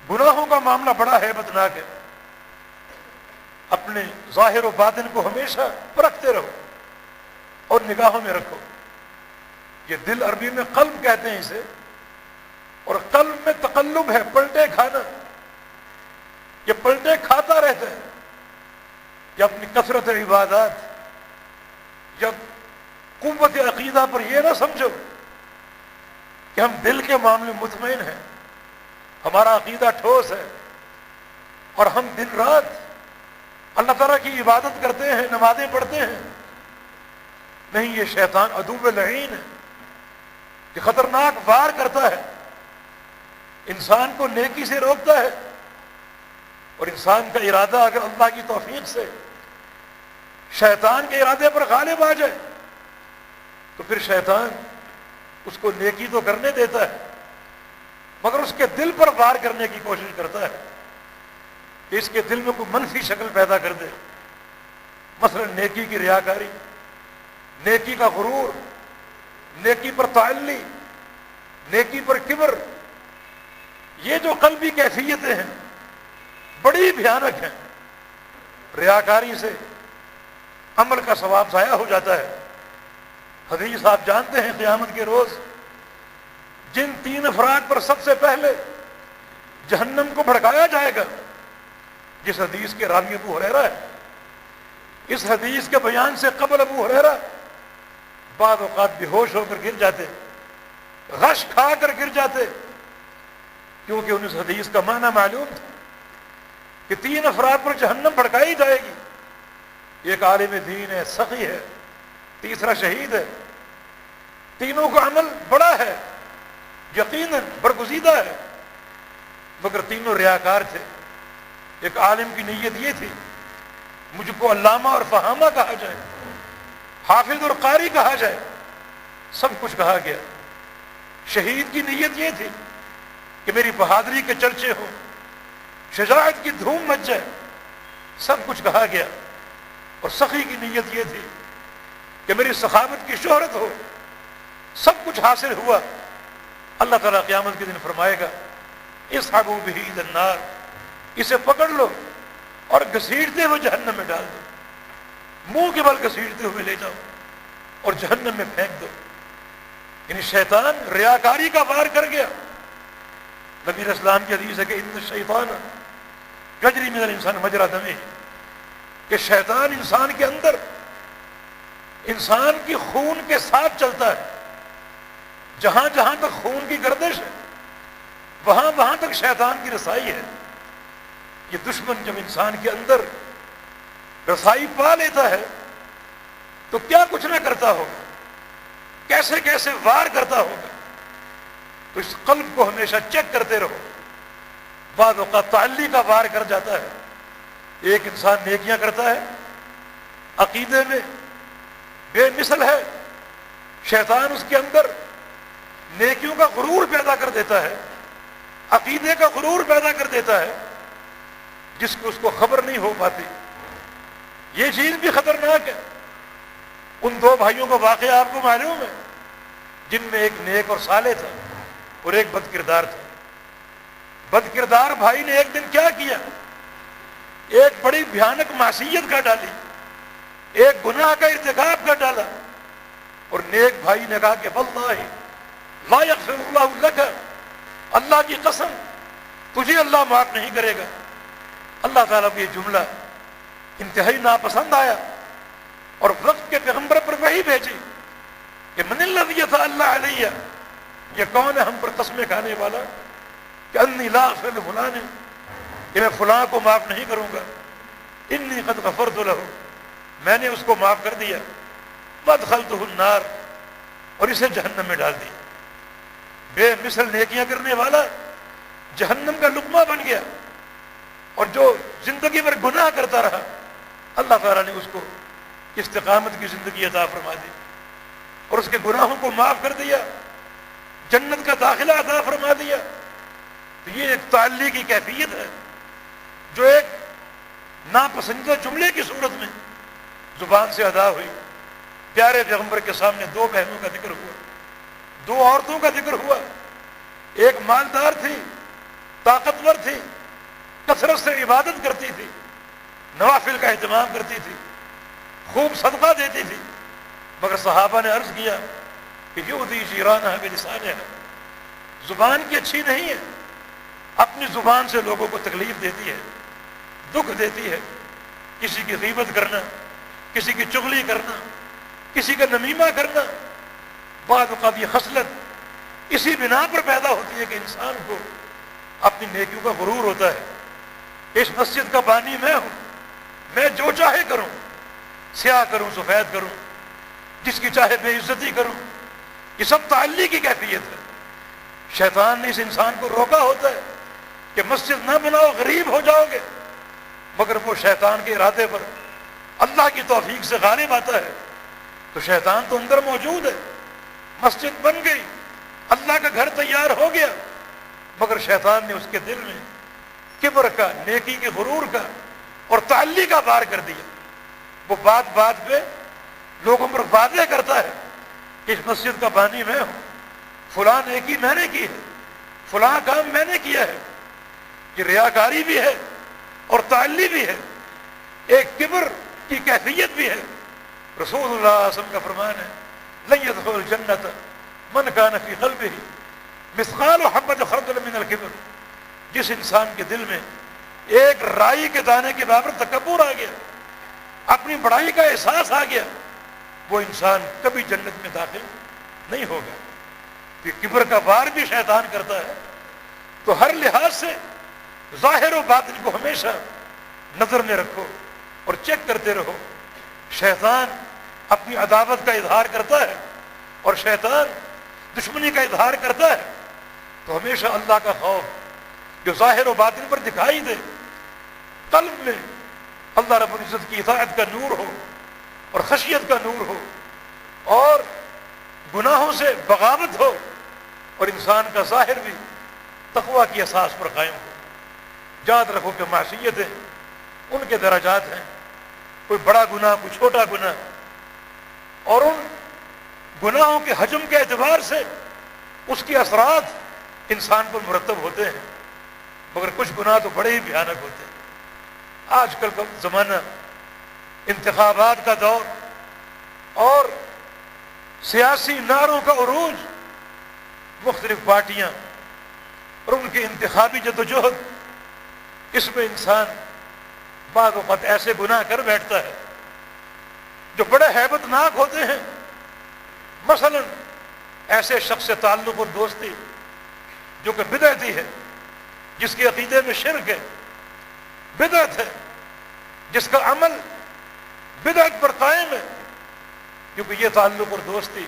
گناہوں کا معاملہ بڑا ہیبتناک ہے۔ اپنے ظاہر و باطن کو ہمیشہ پرکھتے رہو اور نگاہوں میں رکھو۔ یہ دل عربی میں قلب کہتے ہیں اسے، اور قلب میں تقلب ہے، پلٹے کھانا، یہ پلٹے کھاتا رہتا ہے۔ یا اپنی کثرت عبادات یا قوت عقیدہ پر یہ نہ سمجھو کہ ہم دل کے معاملے مطمئن ہیں، ہمارا عقیدہ ٹھوس ہے اور ہم دن رات اللہ تعالیٰ کی عبادت کرتے ہیں، نمازیں پڑھتے ہیں۔ نہیں، یہ شیطان عدو لعین ہے، یہ خطرناک وار کرتا ہے، انسان کو نیکی سے روکتا ہے، اور انسان کا ارادہ اگر اللہ کی توفیق سے شیطان کے ارادے پر غالب آ جائے تو پھر شیطان اس کو نیکی تو کرنے دیتا ہے مگر اس کے دل پر وار کرنے کی کوشش کرتا ہے کہ اس کے دل میں کوئی منفی شکل پیدا کر دے، مثلا نیکی کی ریاکاری، نیکی کا غرور، نیکی پر تعلی، نیکی پر کبر۔ یہ جو قلبی کیفیتیں ہیں بڑی بھیانک ہیں۔ ریاکاری سے عمل کا ثواب ضائع ہو جاتا ہے۔ حدیث آپ جانتے ہیں، قیامت کے روز جن 3 افراد پر سب سے پہلے جہنم کو بھڑکایا جائے گا، جس حدیث کے راوی ابو ہریرہ ہے، اس حدیث کے بیان سے قبل ابو ہریرہ بعض اوقات بے ہوش ہو کر گر جاتے، غش کھا کر گر جاتے، کیونکہ ان اس حدیث کا معنی معلوم تھا کہ 3 افراد پر جہنم بھڑکائی جائے گی۔ ایک عالم دین ہے، سخی ہے، تیسرا شہید ہے۔ تینوں کا عمل بڑا ہے، یقیناً برگزیدہ ہے، مگر تینوں ریاکار تھے۔ ایک عالم کی نیت یہ تھی مجھ کو علامہ اور فہامہ کہا جائے، حافظ اور قاری کہا جائے، سب کچھ کہا گیا. شہید کی نیت یہ تھی کہ میری بہادری کے چرچے ہوں، شجاعت کی دھوم مچ جائے، سب کچھ کہا گیا. اور سخی کی نیت یہ تھی کہ میری سخاوت کی شہرت ہو، سب کچھ حاصل ہوا. اللہ تعالیٰ قیامت کے دن فرمائے گا اصحبوا بہ الی النار، اسے پکڑ لو اور گھسیٹتے ہوئے جہنم میں ڈال دو، منہ کے بل گھسیٹتے ہوئے لے جاؤ اور جہنم میں پھینک دو. یعنی شیطان ریاکاری کا وار کر گیا. نبی اسلام کی حدیث ہے کہ ان الشیطان یجری من الانسان مجری دمہ، کہ شیطان انسان کے اندر انسان کی خون کے ساتھ چلتا ہے. جہاں جہاں تک خون کی گردش ہے وہاں وہاں تک شیطان کی رسائی ہے. یہ دشمن جب انسان کے اندر رسائی پا لیتا ہے تو کیا کچھ نہ کرتا ہوگا، کیسے کیسے وار کرتا ہوگا. تو اس قلب کو ہمیشہ چیک کرتے رہو. بعض اوقات تعلی کا وار کر جاتا ہے. ایک انسان نیکیاں کرتا ہے، عقیدے میں بے مثل ہے، شیطان اس کے اندر نیکیوں کا غرور پیدا کر دیتا ہے، عقیدے کا غرور پیدا کر دیتا ہے، جس کو اس کو خبر نہیں ہو پاتی. یہ چیز بھی خطرناک ہے. ان دو بھائیوں کا واقعہ آپ کو معلوم ہے جن میں ایک نیک اور صالح تھا اور ایک بد کردار تھا. بد کردار بھائی نے ایک دن کیا کیا، ایک بڑی بھیانک معصیت کر ڈالی، ایک گناہ کا ارتکاب کر ڈالا. اور نیک بھائی نے کہا کہ واللہ لا یغفر اللہ لک، اللہ کی قسم تجھے اللہ معاف نہیں کرے گا. اللہ تعالیٰ کو یہ جملہ انتہائی ناپسند آیا اور وقت کے پیغمبر پر وحی بھیجی کہ من الذی یتعلی علیہ، یہ کون ہے ہم پر قسمیں کھانے والا کہ انی لا اغفر لفلان، کہ میں فلاں کو معاف نہیں کروں گا. انی قد غفرت لہ، میں نے اس کو معاف کر دیا. وادخلتہ النار، اور اسے جہنم میں ڈال دیا. بے مثل نیکیاں کرنے والا جہنم کا لقمہ بن گیا، اور جو زندگی بھر گناہ کرتا رہا اللہ تعالیٰ نے اس کو استقامت کی زندگی عطا فرما دی اور اس کے گناہوں کو معاف کر دیا، جنت کا داخلہ عطا فرما دیا. تو یہ ایک تعلی کی کیفیت ہے جو ایک ناپسندیدہ جملے کی صورت میں زبان سے ادا ہوئی. پیارے پیغمبر کے سامنے دو بہنوں کا ذکر ہوا، دو عورتوں کا ذکر ہوا. ایک مالدار تھی، طاقتور تھی، کثرت سے عبادت کرتی تھی، نوافل کا اہتمام کرتی تھی، خوب صدقہ دیتی تھی. مگر صحابہ نے عرض کیا کہ یؤذی جیرانہ بلسانہ، زبان کی اچھی نہیں ہے، اپنی زبان سے لوگوں کو تکلیف دیتی ہے، دکھ دیتی ہے. کسی کی غیبت کرنا، کسی کی چغلی کرنا، کسی کا نمیمہ کرنا. بعض اوقات یہ خصلت اسی بنا پر پیدا ہوتی ہے کہ انسان کو اپنی نیکیوں کا غرور ہوتا ہے. اس مسجد کا بانی میں ہوں، میں جو چاہے کروں، سیاہ کروں سفید کروں، جس کی چاہے بے عزتی کروں. یہ سب تعلی کی کیفیت ہے. شیطان نے اس انسان کو روکا ہوتا ہے کہ مسجد نہ بناؤ، غریب ہو جاؤ گے. مگر وہ شیطان کے ارادے پر اللہ کی توفیق سے غالب آتا ہے. تو شیطان تو اندر موجود ہے. مسجد بن گئی، اللہ کا گھر تیار ہو گیا، مگر شیطان نے اس کے دل میں کبر کا، نیکی کے غرور کا اور تعلی کا وار کر دیا. وہ بات بات پہ لوگوں پر واضح کرتا ہے کہ اس مسجد کا بانی میں ہوں، فلاں نیکی میں نے کی ہے، فلاں کام میں نے کیا ہے. یہ ریاکاری بھی ہے اور تعلی بھی ہے، ایک کبر کی کیفیت بھی ہے. رسول اللہ صلی اللہ علیہ وسلم کا فرمان ہے لن يدخل الجنة من كان في قلبه مثقال حبة خردل من الكبر. جس انسان کے دل میں ایک رائی کے دانے کے برابر تکبر آ گیا، اپنی بڑائی کا احساس آ گیا، وہ انسان کبھی جنت میں داخل نہیں ہوگا. یہ کبر کا وار بھی شیطان کرتا ہے. تو ہر لحاظ سے ظاہر و باطن کو ہمیشہ نظر میں رکھو اور چیک کرتے رہو. شیطان اپنی عداوت کا اظہار کرتا ہے اور شیطان دشمنی کا اظہار کرتا ہے. تو ہمیشہ اللہ کا خوف جو ظاہر و باطن پر دکھائی دے، قلب میں اللہ رب العزت کی اطاعت کا نور ہو اور خشیت کا نور ہو اور گناہوں سے بغاوت ہو اور انسان کا ظاہر بھی تقویٰ کی اساس پر قائم ہو۔ یاد رکھو کہ معصیتیں ان کے درجات ہیں، کوئی بڑا گناہ کوئی چھوٹا گناہ، اور ان گناہوں کے حجم کے اعتبار سے اس کے اثرات انسان پر مرتب ہوتے ہیں، مگر کچھ گناہ تو بڑے ہی بھیانک ہوتے ہیں۔ آج کل کا زمانہ انتخابات کا دور اور سیاسی نعروں کا عروج، مختلف پارٹیاں اور ان کی انتخابی جدوجہد، اس میں انسان بعض اوقات ایسے گناہ کر بیٹھتا ہے جو بڑے ہیبت ناک ہوتے ہیں۔ مثلا ایسے شخص سے تعلق اور دوستی جو کہ بدعتی ہے، جس کے عقیدے میں شرک ہے، بدعت ہے، جس کا عمل بدعت پر قائم ہے، کیونکہ یہ تعلق اور دوستی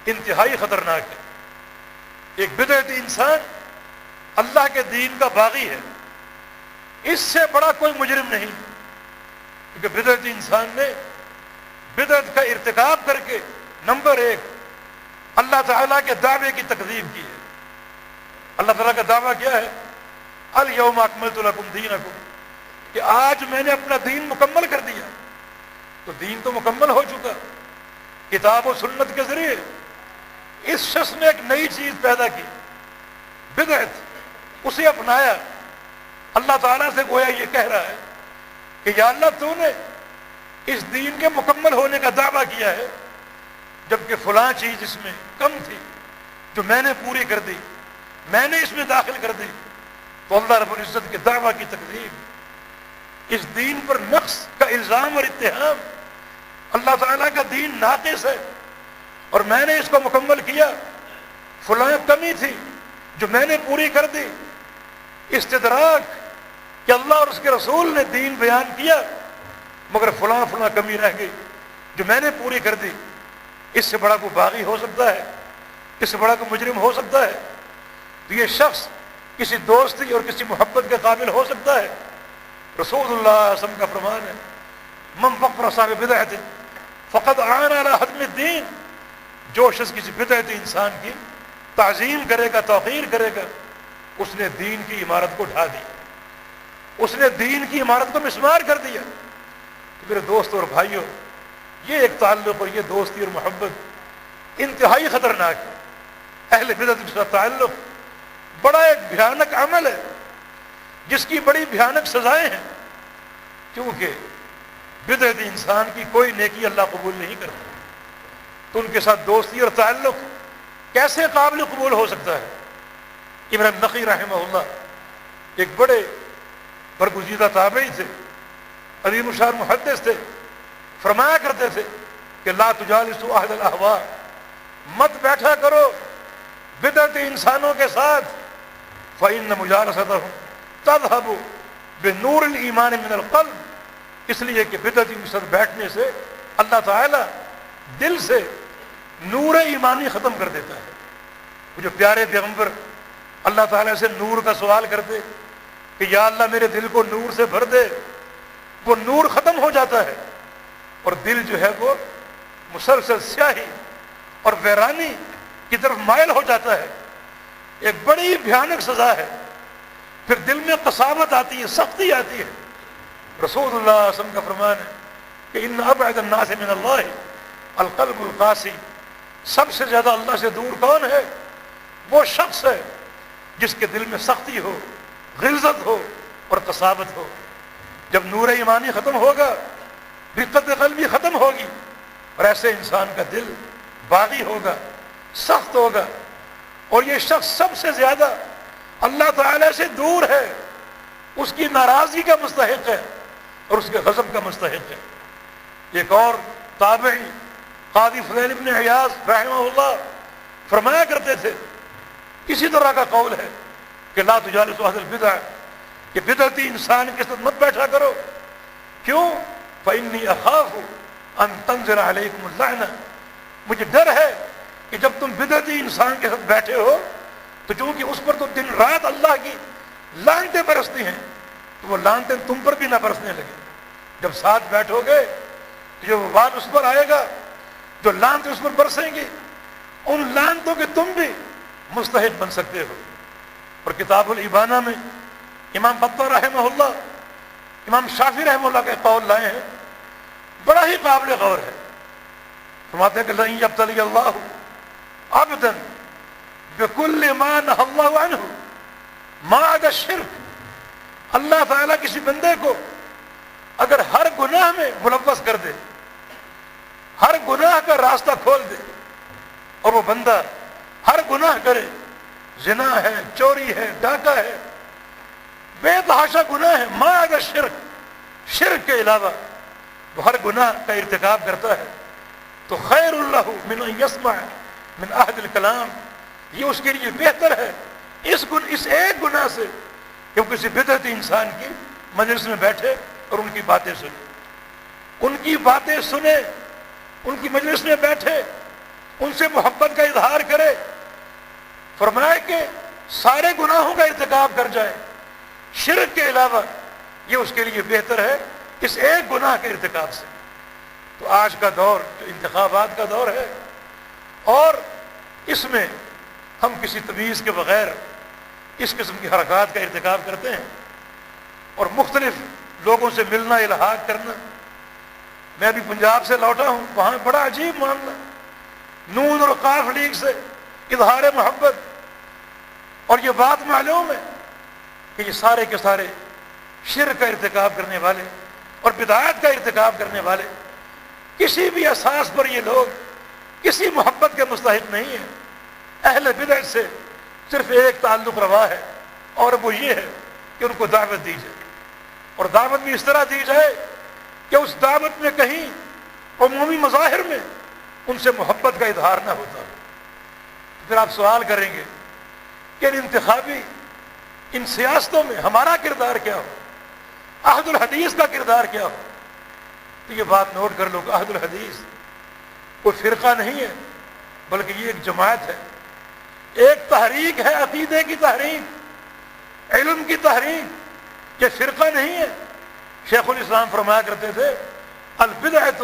انتہائی خطرناک ہے۔ ایک بدعتی انسان اللہ کے دین کا باغی ہے، اس سے بڑا کوئی مجرم نہیں، کیونکہ بدعتی انسان نے بدعت کا ارتکاب کر کے نمبر ایک اللہ تعالیٰ کے دعوے کی تکذیب کی ہے۔ اللہ تعالیٰ کا دعویٰ کیا ہے؟ الیوم اکملت لکم دینکم، کہ آج میں نے اپنا دین مکمل کر دیا۔ تو دین تو مکمل ہو چکا، کتاب و سنت کے ذریعے اس شخص نے ایک نئی چیز پیدا کی، بدعت، اسے اپنایا۔ اللہ تعالیٰ سے گویا یہ کہہ رہا ہے کہ یا اللہ تو نے اس دین کے مکمل ہونے کا دعویٰ کیا ہے، جبکہ فلاں چیز اس میں کم تھی جو میں نے پوری کر دی، میں نے اس میں داخل کر دی۔ تو اللہ رب العزت کے دعویٰ کی تکذیب، اس دین پر نقص کا الزام اور اتہام، اللہ تعالیٰ کا دین ناقص ہے اور میں نے اس کو مکمل کیا، فلاں کمی تھی جو میں نے پوری کر دی۔ استدراک کہ اللہ اور اس کے رسول نے دین بیان کیا مگر فلاں فلاں کمی رہ گئی جو میں نے پوری کر دی۔ اس سے بڑا کوئی باغی ہو سکتا ہے؟ اس سے بڑا کوئی مجرم ہو سکتا ہے؟ تو یہ شخص کسی دوستی اور کسی محبت کے قابل ہو سکتا ہے؟ رسول اللہ صلی اللہ علیہ وسلم کا فرمان ہے، من فقر صاحب بدعت فقد اعان علی حتم الدین، جو شخص کسی بدعتی انسان کی تعظیم کرے گا، توقیر کرے گا، اس نے دین کی عمارت کو ڈھا دیا، اس نے دین کی عمارت کو مسمار کر دیا۔ تو میرے دوستوں اور بھائیوں، یہ ایک تعلق اور یہ دوستی اور محبت انتہائی خطرناک ہے۔ اہل بدعت کے ساتھ تعلق بڑا ایک بھیانک عمل ہے جس کی بڑی بھیانک سزائیں ہیں، کیونکہ بدعتی انسان کی کوئی نیکی اللہ قبول نہیں کرتا، تو ان کے ساتھ دوستی اور تعلق کیسے قابل قبول ہو سکتا ہے؟ ابراہیم نخعی رحمہ اللہ ایک بڑے برگزیدہ تابعی تھے، عظیم الشان محدث تھے، فرمایا کرتے تھے کہ لا تجالسوا اہل الاہواء، مت بیٹھا کرو بدعتی انسانوں کے ساتھ، فإن مجالستهم تذهب بنور الایمان من القلب، اس لیے کہ بدعتی کے ساتھ بیٹھنے سے اللہ تعالی دل سے نور ایمانی ختم کر دیتا ہے۔ وہ جو پیارے پیغمبر اللہ تعالیٰ سے نور کا سوال کرتے کہ یا اللہ میرے دل کو نور سے بھر دے، وہ نور ختم ہو جاتا ہے اور دل جو ہے وہ مسلسل سیاہی اور ویرانی کی طرف مائل ہو جاتا ہے۔ ایک بڑی بھیانک سزا ہے۔ پھر دل میں قساوت آتی ہے، سختی آتی ہے۔ رسول اللہ صلی اللہ علیہ وسلم کا فرمان ہے کہ ان ابعد الناس من اللہ القلب القاسی، سب سے زیادہ اللہ سے دور کون ہے؟ وہ شخص ہے جس کے دل میں سختی ہو، غلظت ہو اور قساوت ہو۔ جب نور ایمانی ختم ہوگا، رقت قلبی ختم ہوگی، اور ایسے انسان کا دل باغی ہوگا، سخت ہوگا، اور یہ شخص سب سے زیادہ اللہ تعالی سے دور ہے، اس کی ناراضگی کا مستحق ہے اور اس کے غضب کا مستحق ہے۔ ایک اور تابعی قاضی فضیل بن عیاض رحمہ اللہ فرمایا کرتے تھے، اسی طرح کا قول ہے کہ لا تجالسوا اہل البدع، کہ بدعتی انسان کے ساتھ مت بیٹھا کرو۔ کیوں؟ فإنی اخاف ان تنزل علیکم اللعنہ، مجھے ڈر ہے کہ جب تم بدعتی انسان کے ساتھ بیٹھے ہو تو چونکہ اس پر تو دن رات اللہ کی لعنتیں برستی ہیں، تو وہ لعنتیں تم پر بھی نہ برسنے لگے۔ جب ساتھ بیٹھو گے تو جو وبال اس پر آئے گا، جو لعنتیں اس پر برسیں گی، ان لعنتوں کے تم بھی مستحق بن سکتے ہو۔ اور کتاب الابانہ میں امام فتویٰ رحمہ اللہ، امام شافعی رحمہ اللہ کے قول لائے ہیں، بڑا ہی قابل غور ہے۔ فرماتے ہیں کہ لن یبتلی اللہ عبدا بکل ما نہى اللہ عنہ ما عدا الشرک، اللہ تعالیٰ کسی بندے کو اگر ہر گناہ میں ملوث کر دے، ہر گناہ کا راستہ کھول دے، اور وہ بندہ ہر گناہ کرے، زنا ہے، چوری ہے، ڈاکہ ہے، بے تحاشا گناہ ہے، ما عدا الشرک، شرک کے علاوہ وہ ہر گناہ کا ارتکاب کرتا ہے، تو خیر اللہ من ان یسمع من احد الکلام، یہ اس کے لیے بہتر ہے اس ایک گناہ سے کہ وہ کسی بدعتی انسان کی مجلس میں بیٹھے اور ان کی باتیں سنے، ان کی باتیں سنے، ان کی مجلس میں بیٹھے، ان سے محبت کا اظہار کرے۔ فرمایا کہ سارے گناہوں کا ارتکاب کر جائے، شرک کے علاوہ یہ اس کے لیے بہتر ہے اس ایک گناہ کے ارتکاب سے۔ تو آج کا دور جو انتخابات کا دور ہے، اور اس میں ہم کسی تمیز کے بغیر اس قسم کی حرکات کا ارتکاب کرتے ہیں اور مختلف لوگوں سے ملنا، الحاق کرنا۔ میں ابھی پنجاب سے لوٹا ہوں، وہاں بڑا عجیب معاملہ، نون اور قاف لیگ سے اظہار محبت، اور یہ بات معلوم ہے کہ یہ سارے کے سارے شرک کا ارتکاب کرنے والے اور بدعات کا ارتکاب کرنے والے، کسی بھی اساس پر یہ لوگ کسی محبت کے مستحق نہیں ہیں۔ اہل بدعت سے صرف ایک تعلق روا ہے، اور وہ یہ ہے کہ ان کو دعوت دی جائے، اور دعوت بھی اس طرح دی جائے کہ اس دعوت میں کہیں عمومی مظاہر میں ان سے محبت کا اظہار نہ ہوتا ہو۔ پھر آپ سوال کریں گے کہ ان سیاستوں میں ہمارا کردار کیا ہو، عہد الحدیث کا کردار کیا ہو؟ تو یہ بات نوٹ کر لو کہ عہد الحدیث کوئی فرقہ نہیں ہے، بلکہ یہ ایک جماعت ہے، ایک تحریک ہے، عقیدے کی تحریک، علم کی تحریک، یہ فرقہ نہیں ہے۔ شیخ الاسلام فرمایا کرتے تھے البدعۃ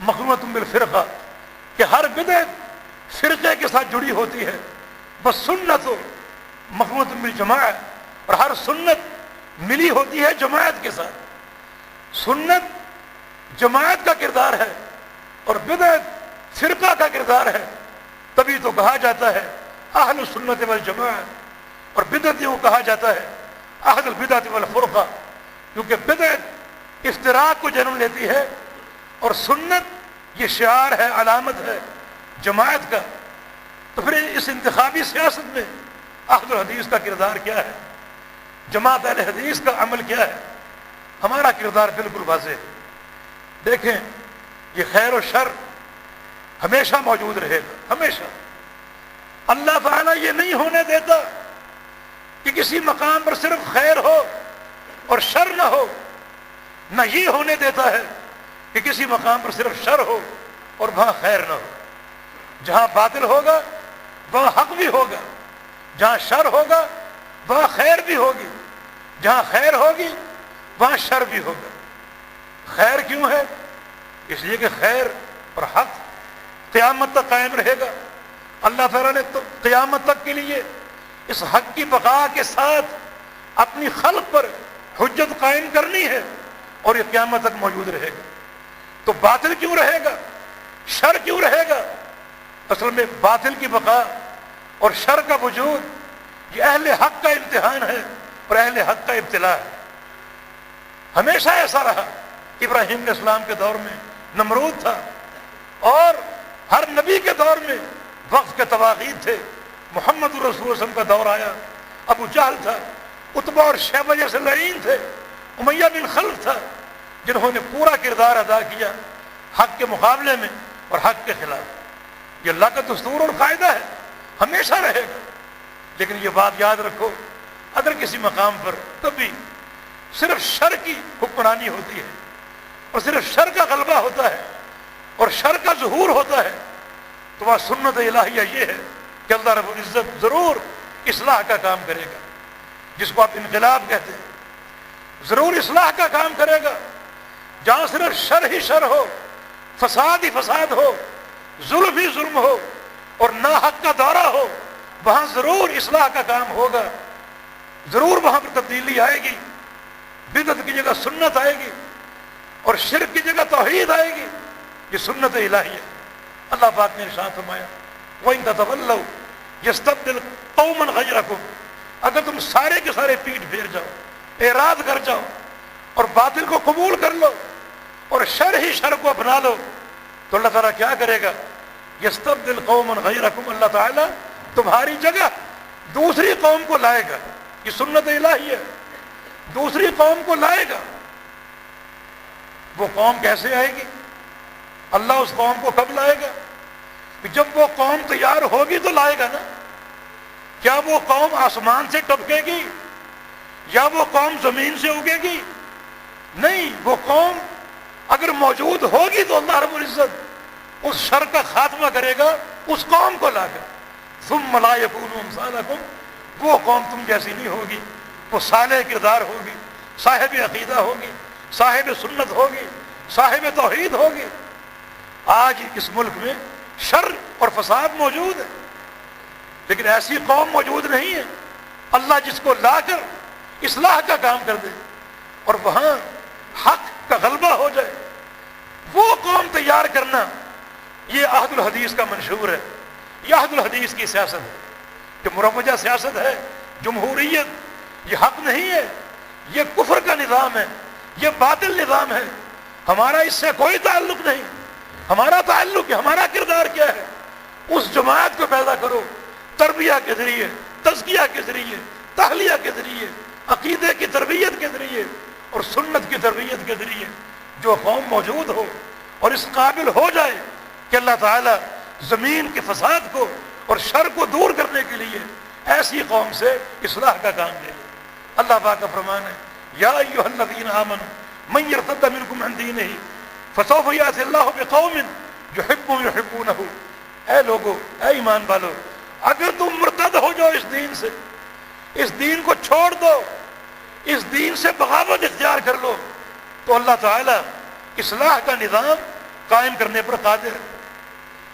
مخلوۃ بالفرقہ، کہ ہر بدعت فرقے کے ساتھ جڑی ہوتی ہے، بس سنت مخلوۃ بالجماعت، اور ہر سنت ملی ہوتی ہے جماعت کے ساتھ۔ سنت جماعت کا کردار ہے اور بدعت فرقہ کا کردار ہے، تبھی تو کہا جاتا ہے اہل السنت والجماعت، اور بدعتیوں کو کہا جاتا ہے اہل البدعۃ والفرقہ، کیونکہ بدعت افتراق کو جنم لیتی ہے اور سنت یہ شعار ہے، علامت ہے جماعت کا۔ تو پھر اس انتخابی سیاست میں اہل الحدیث کا کردار کیا ہے، جماعت اہل حدیث کا عمل کیا ہے؟ ہمارا کردار بالکل واضح ہے۔ دیکھیں، یہ خیر و شر ہمیشہ موجود رہے گا، ہمیشہ۔ اللہ تعالیٰ یہ نہیں ہونے دیتا کہ کسی مقام پر صرف خیر ہو اور شر نہ ہو، نہ یہ ہونے دیتا ہے کہ کسی مقام پر صرف شر ہو اور وہاں خیر نہ ہو۔ جہاں باطل ہوگا وہاں حق بھی ہوگا، جہاں شر ہوگا وہاں خیر بھی ہوگی، جہاں خیر ہوگی وہاں شر بھی ہوگا۔ خیر کیوں ہے؟ اس لیے کہ خیر اور حق قیامت تک قائم رہے گا۔ اللہ تعالیٰ نے تو قیامت تک کے لیے اس حق کی بقا کے ساتھ اپنی خلق پر حجت قائم کرنی ہے، اور یہ قیامت تک موجود رہے گا۔ تو باطل کیوں رہے گا، شر کیوں رہے گا؟ اصل میں باطل کی بقا اور شر کا وجود یہ اہل حق کا امتحان ہے اور اہل حق کا ابتلا ہے۔ ہمیشہ ایسا رہا۔ ابراہیم علیہ السلام کے دور میں نمرود تھا، اور ہر نبی کے دور میں وقت کے تواغیت تھے۔ محمد الرسول صلی اللہ علیہ وسلم کا دور آیا، ابو جہل تھا، عتبہ اور شیبہ جیسے لعین تھے، امیہ بن خلف تھا، جنہوں نے پورا کردار ادا کیا حق کے مقابلے میں اور حق کے خلاف۔ یہ اللہ کا دستور اور قاعدہ ہے، ہمیشہ رہے گا۔ لیکن یہ بات یاد رکھو، اگر کسی مقام پر کبھی صرف شر کی حکمرانی ہوتی ہے اور صرف شر کا غلبہ ہوتا ہے اور شر کا ظہور ہوتا ہے، تو وہاں سنت الہیہ یہ ہے کہ اللہ رب العزت ضرور اصلاح کا کام کرے گا، جس کو آپ انقلاب کہتے ہیں، ضرور اصلاح کا کام کرے گا۔ جہاں صرف شر ہی شر ہو، فساد ہی فساد ہو، ظلم ہی ظلم ہو، اور ناحق کا دورہ ہو، وہاں ضرور اصلاح کا کام ہوگا، ضرور وہاں پر تبدیلی آئے گی، بدعت کی جگہ سنت آئے گی اور شرک کی جگہ توحید آئے گی۔ یہ سنت الہی ہے۔ اللہ پاک نے ارشاد فرمایا وَإِن تَتَوَلَّوْا يَسْتَبْدِلْ قَوْمًا غَيْرَكُمْ، اگر تم سارے کے سارے پیٹ پھیر جاؤ، اعراض کر جاؤ اور باطل کو قبول کر لو اور شر ہی شر کو اپنا لو، تو اللہ تعالیٰ کیا کرے گا؟ یستبدل قوما غیرکم، اللہ تعالیٰ تمہاری جگہ دوسری قوم کو لائے گا۔ یہ سنت الہی ہے، دوسری قوم کو لائے گا۔ وہ قوم کیسے آئے گی؟ اللہ اس قوم کو کب لائے گا؟ جب وہ قوم تیار ہوگی تو لائے گا نا۔ کیا وہ قوم آسمان سے ٹپکے گی یا وہ قوم زمین سے اگے گی؟ نہیں، وہ قوم اگر موجود ہوگی تو اللہ رب العزت اس شر کا خاتمہ کرے گا اس قوم کو لا کر۔ ثم لا یکونوا امثالکم، وہ قوم تم جیسی نہیں ہوگی، وہ صالح کردار ہوگی، صاحب عقیدہ ہوگی، صاحب سنت ہوگی، صاحب توحید ہوگی۔ آج اس ملک میں شر اور فساد موجود ہے، لیکن ایسی قوم موجود نہیں ہے۔ اللہ جس کو لا کر اصلاح کا کام کر دے اور وہاں حق کا غلبہ ہو جائے، وہ قوم تیار کرنا، یہ عہد الحدیث کا منشور ہے، یہ عہد الحدیث کی سیاست ہے کہ مروجہ سیاست ہے، جمہوریت، یہ حق نہیں ہے، یہ کفر کا نظام ہے، یہ باطل نظام ہے۔ ہمارا اس سے کوئی تعلق نہیں، ہمارا تعلق ہے، ہمارا کردار کیا ہے؟ اس جماعت کو پیدا کرو تربیہ کے ذریعے، تزکیہ کے ذریعے، تحلیہ کے ذریعے، عقیدے کی تربیت کے ذریعے اور سنت کی تربیت کے ذریعے۔ جو قوم موجود ہو اور اس قابل ہو جائے کہ اللہ تعالیٰ زمین کے فساد کو اور شر کو دور کرنے کے لیے ایسی قوم سے اصلاح کا کام لے لے۔ اللہ پاک کا فرمان ہے یا ایھا الذین آمنوا من یرتد منکم عن دینہ فسوف یأتی اللہ بقوم یحبهم یحبونہ۔ اے لوگو، اے ایمان والو، اگر تم مرتد ہو جاؤ اس دین سے، اس دین کو چھوڑ دو، اس دین سے بغاوت اختیار کر لو، تو اللہ تعالیٰ اصلاح کا نظام قائم کرنے پر قادر ہے۔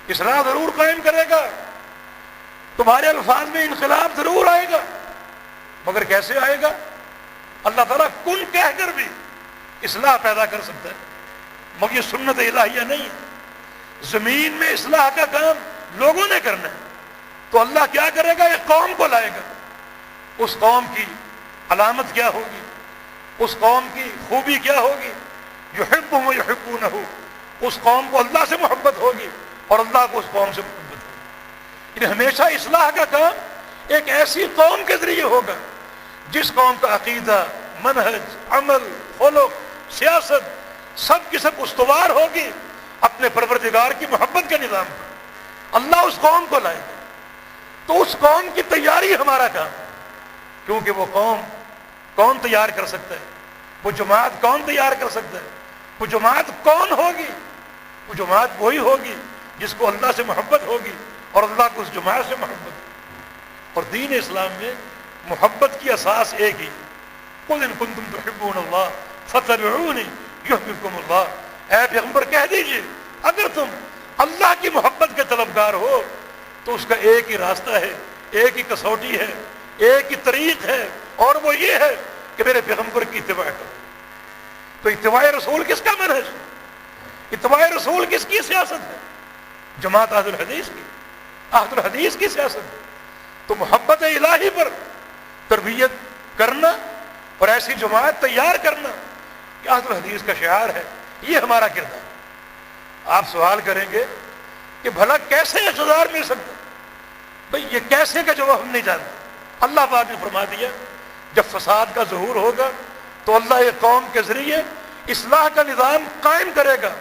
اصلاح ضرور قائم کرے گا، تمہارے الفاظ میں انقلاب ضرور آئے گا، مگر کیسے آئے گا؟ اللہ تعالیٰ کن کہہ کر بھی اصلاح پیدا کر سکتا ہے، مگر یہ سنت الہیہ نہیں ہے۔ زمین میں اصلاح کا کام لوگوں نے کرنا ہے، تو اللہ کیا کرے گا؟ ایک قوم کو لائے گا۔ اس قوم کی علامت کیا ہوگی؟ اس قوم کی خوبی کیا ہوگی؟ یحبہم یحبونہ، اس قوم کو اللہ سے محبت ہوگی اور اللہ کو اس قوم سے محبت ہوگی۔ یعنی ہمیشہ اصلاح کا کام ایک ایسی قوم کے ذریعے ہوگا جس قوم کا عقیدہ، منہج، عمل، خلق، سیاست سب کی سب استوار ہوگی اپنے پروردگار کی محبت کے نظام پر۔ اللہ اس قوم کو لائے گا، تو اس قوم کی تیاری ہمارا کام، کیونکہ وہ قوم کون تیار کر سکتا ہے؟ وہ جماعت کون تیار کر سکتا ہے؟ وہ جماعت کون ہوگی؟ وہ جماعت وہی ہوگی جس کو اللہ سے محبت ہوگی اور اللہ کو اس جماعت سے محبت ہوگی۔ اور دین اسلام میں محبت کی اساس ایک ہی، قل ان کنتم تحبون اللہ فاتبعونی یحببکم اللہ۔ اے پیغمبر کہہ دیجئے اگر تم اللہ کی محبت کے طلبگار ہو تو اس کا ایک ہی راستہ ہے، ایک ہی کسوٹی ہے، ایک ہی طریق ہے، اور وہ یہ ہے کہ میرے پیغمبر کی اتباع کرو۔ تو اتباع رسول کس کا منہج؟ اتباع رسول کس کی سیاست ہے؟ جماعت عہد الحدیث کی، عہد الحدیث کی سیاست ہے۔ تو محبت الہی پر تربیت کرنا اور ایسی جماعت تیار کرنا کہ عہد الحدیث کا شعار ہے، یہ ہمارا کردار۔ آپ سوال کریں گے کہ بھلا کیسے اقتدار مل سکتا؟ بھئی یہ کیسے کا جواب ہم نہیں جانتے۔ اللہ پاک نے فرما دیا جب فساد کا ظہور ہوگا تو اللہ ایک قوم کے ذریعے اصلاح کا نظام قائم کرے گا۔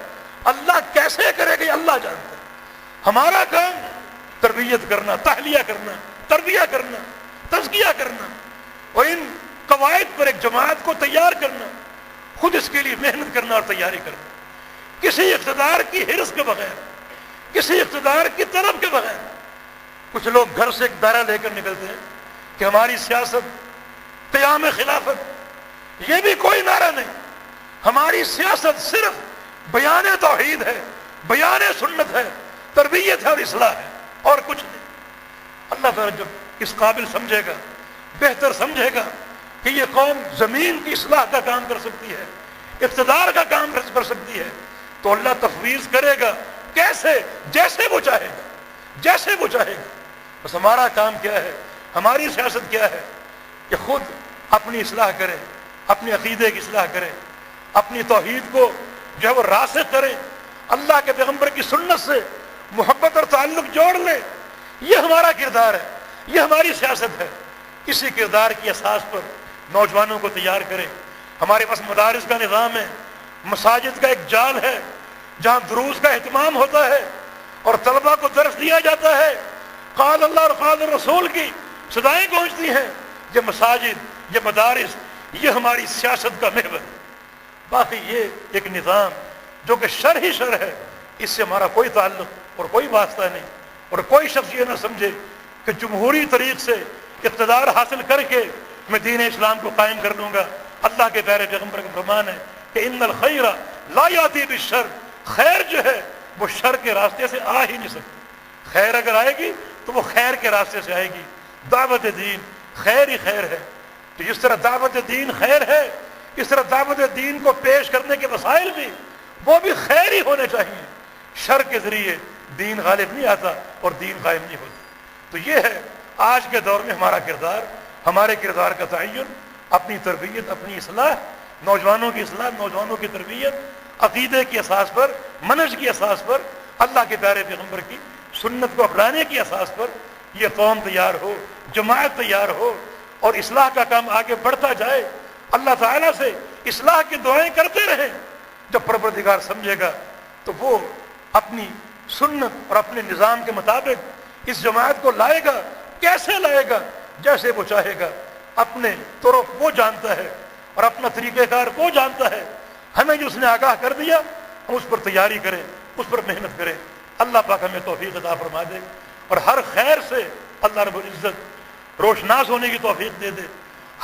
اللہ کیسے کرے گا یہ اللہ جانتا ہے۔ ہمارا کام تربیت کرنا، تحلیہ کرنا، تربیہ کرنا، تزکیہ کرنا اور ان قواعد پر ایک جماعت کو تیار کرنا، خود اس کے لیے محنت کرنا اور تیاری کرنا، کسی اقتدار کی حرص کے بغیر، کسی اقتدار کی طلب کے بغیر۔ کچھ لوگ گھر سے ایک دائرہ لے کر نکلتے ہیں کہ ہماری سیاست قیام خلافت، یہ بھی کوئی نعرہ نہیں۔ ہماری سیاست صرف بیان توحید ہے، بیان سنت ہے، تربیت ہے اور اصلاح ہے۔ اور کچھ نہیں۔ اللہ تعالیٰ جب اس قابل سمجھے گا، بہتر سمجھے گا کہ یہ قوم زمین کی اصلاح کا کام کر سکتی ہے، اقتدار کا کام کر سکتی ہے، تو اللہ تفویض کرے گا۔ کیسے؟ جیسے وہ چاہے گا، جیسے وہ چاہے گا۔ بس ہمارا کام کیا ہے، ہماری سیاست کیا ہے کہ خود اپنی اصلاح کریں، اپنے عقیدے کی اصلاح کریں، اپنی توحید کو جو ہے وہ راسخ کریں، اللہ کے پیغمبر کی سنت سے محبت اور تعلق جوڑ لیں۔ یہ ہمارا کردار ہے، یہ ہماری سیاست ہے۔ اسی کردار کی اساس پر نوجوانوں کو تیار کریں۔ ہمارے پاس مدارس کا نظام ہے، مساجد کا ایک جال ہے جہاں دروس کا اہتمام ہوتا ہے اور طلبہ کو درس دیا جاتا ہے، قال اللہ اور قال رسول کی صدائیں گونجتی ہیں۔ یہ مساجد، یہ مدارس، یہ ہماری سیاست کا محور ہے۔ باقی یہ ایک نظام جو کہ شر ہی شر ہے، اس سے ہمارا کوئی تعلق اور کوئی واسطہ نہیں۔ اور کوئی شخص یہ نہ سمجھے کہ جمہوری طریق سے اقتدار حاصل کر کے میں دین اسلام کو قائم کر لوں گا۔ اللہ کے پیارے پیغمبر کا فرمان ہے کہ ان الخیر لا یاتی بالشر، خیر جو ہے وہ شر کے راستے سے آ ہی نہیں سکتی۔ خیر اگر آئے گی تو وہ خیر کے راستے سے آئے گی۔ دعوت دین خیر ہی خیر ہے، تو جس طرح دعوت دین خیر ہے، اس طرح دعوت دین کو پیش کرنے کے وسائل بھی وہ بھی خیر ہی ہونے چاہیے۔ شر کے ذریعے دین غالب نہیں آتا اور دین قائم نہیں ہوتا۔ تو یہ ہے آج کے دور میں ہمارا کردار، ہمارے کردار کا تعین، اپنی تربیت، اپنی اصلاح، نوجوانوں کی اصلاح، نوجوانوں کی تربیت، عقیدے کی اساس پر، منہج کی اساس پر، اللہ کے پیارے پیغمبر کی سنت کو اپنانے کی اساس پر یہ قوم تیار ہو، جماعت تیار ہو اور اصلاح کا کام آگے بڑھتا جائے۔ اللہ تعالیٰ سے اصلاح کی دعائیں کرتے رہیں۔ جب پروردگار سمجھے گا تو وہ اپنی سنت اور اپنے نظام کے مطابق اس جماعت کو لائے گا۔ کیسے لائے گا؟ جیسے وہ چاہے گا۔ اپنے طرق وہ جانتا ہے اور اپنا طریقہ کار وہ جانتا ہے۔ ہمیں جو اس نے آگاہ کر دیا ہم اس پر تیاری کریں، اس پر محنت کریں۔ اللہ پاک ہمیں توفیق عطا فرما دے اور ہر خیر سے اللہ رب العزت روشناس ہونے کی توفیق دے دے۔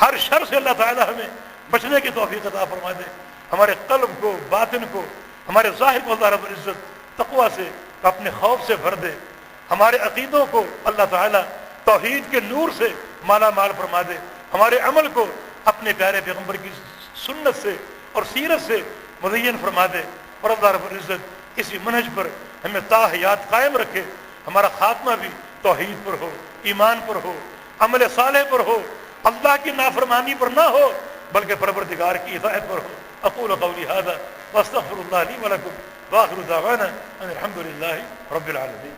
ہر شر سے اللہ تعالی ہمیں بچنے کی توفیق عطا فرما دے۔ ہمارے قلب کو، باطن کو، ہمارے ظاہر کو اللہ رب العزت تقویٰ سے، اپنے خوف سے بھر دے۔ ہمارے عقیدوں کو اللہ تعالیٰ توحید کے نور سے مالا مال فرما دے۔ ہمارے عمل کو اپنے پیارے پیغمبر کی سنت سے اور سیرت سے مزین فرما دے، اور اللہ رب العزت اسی منہج پر ہمیں تا حیات قائم رکھے۔ ہمارا خاتمہ بھی توحید پر ہو، ایمان پر ہو، عمل صالح پر ہو، اللہ کی نافرمانی پر نہ ہو بلکہ پروردگار کی اطاعت پر ہو۔ اقول قولی ھذا واستغفر اللہ لی ولکم واخر دعوانا ان الحمد للہ رب العالمین۔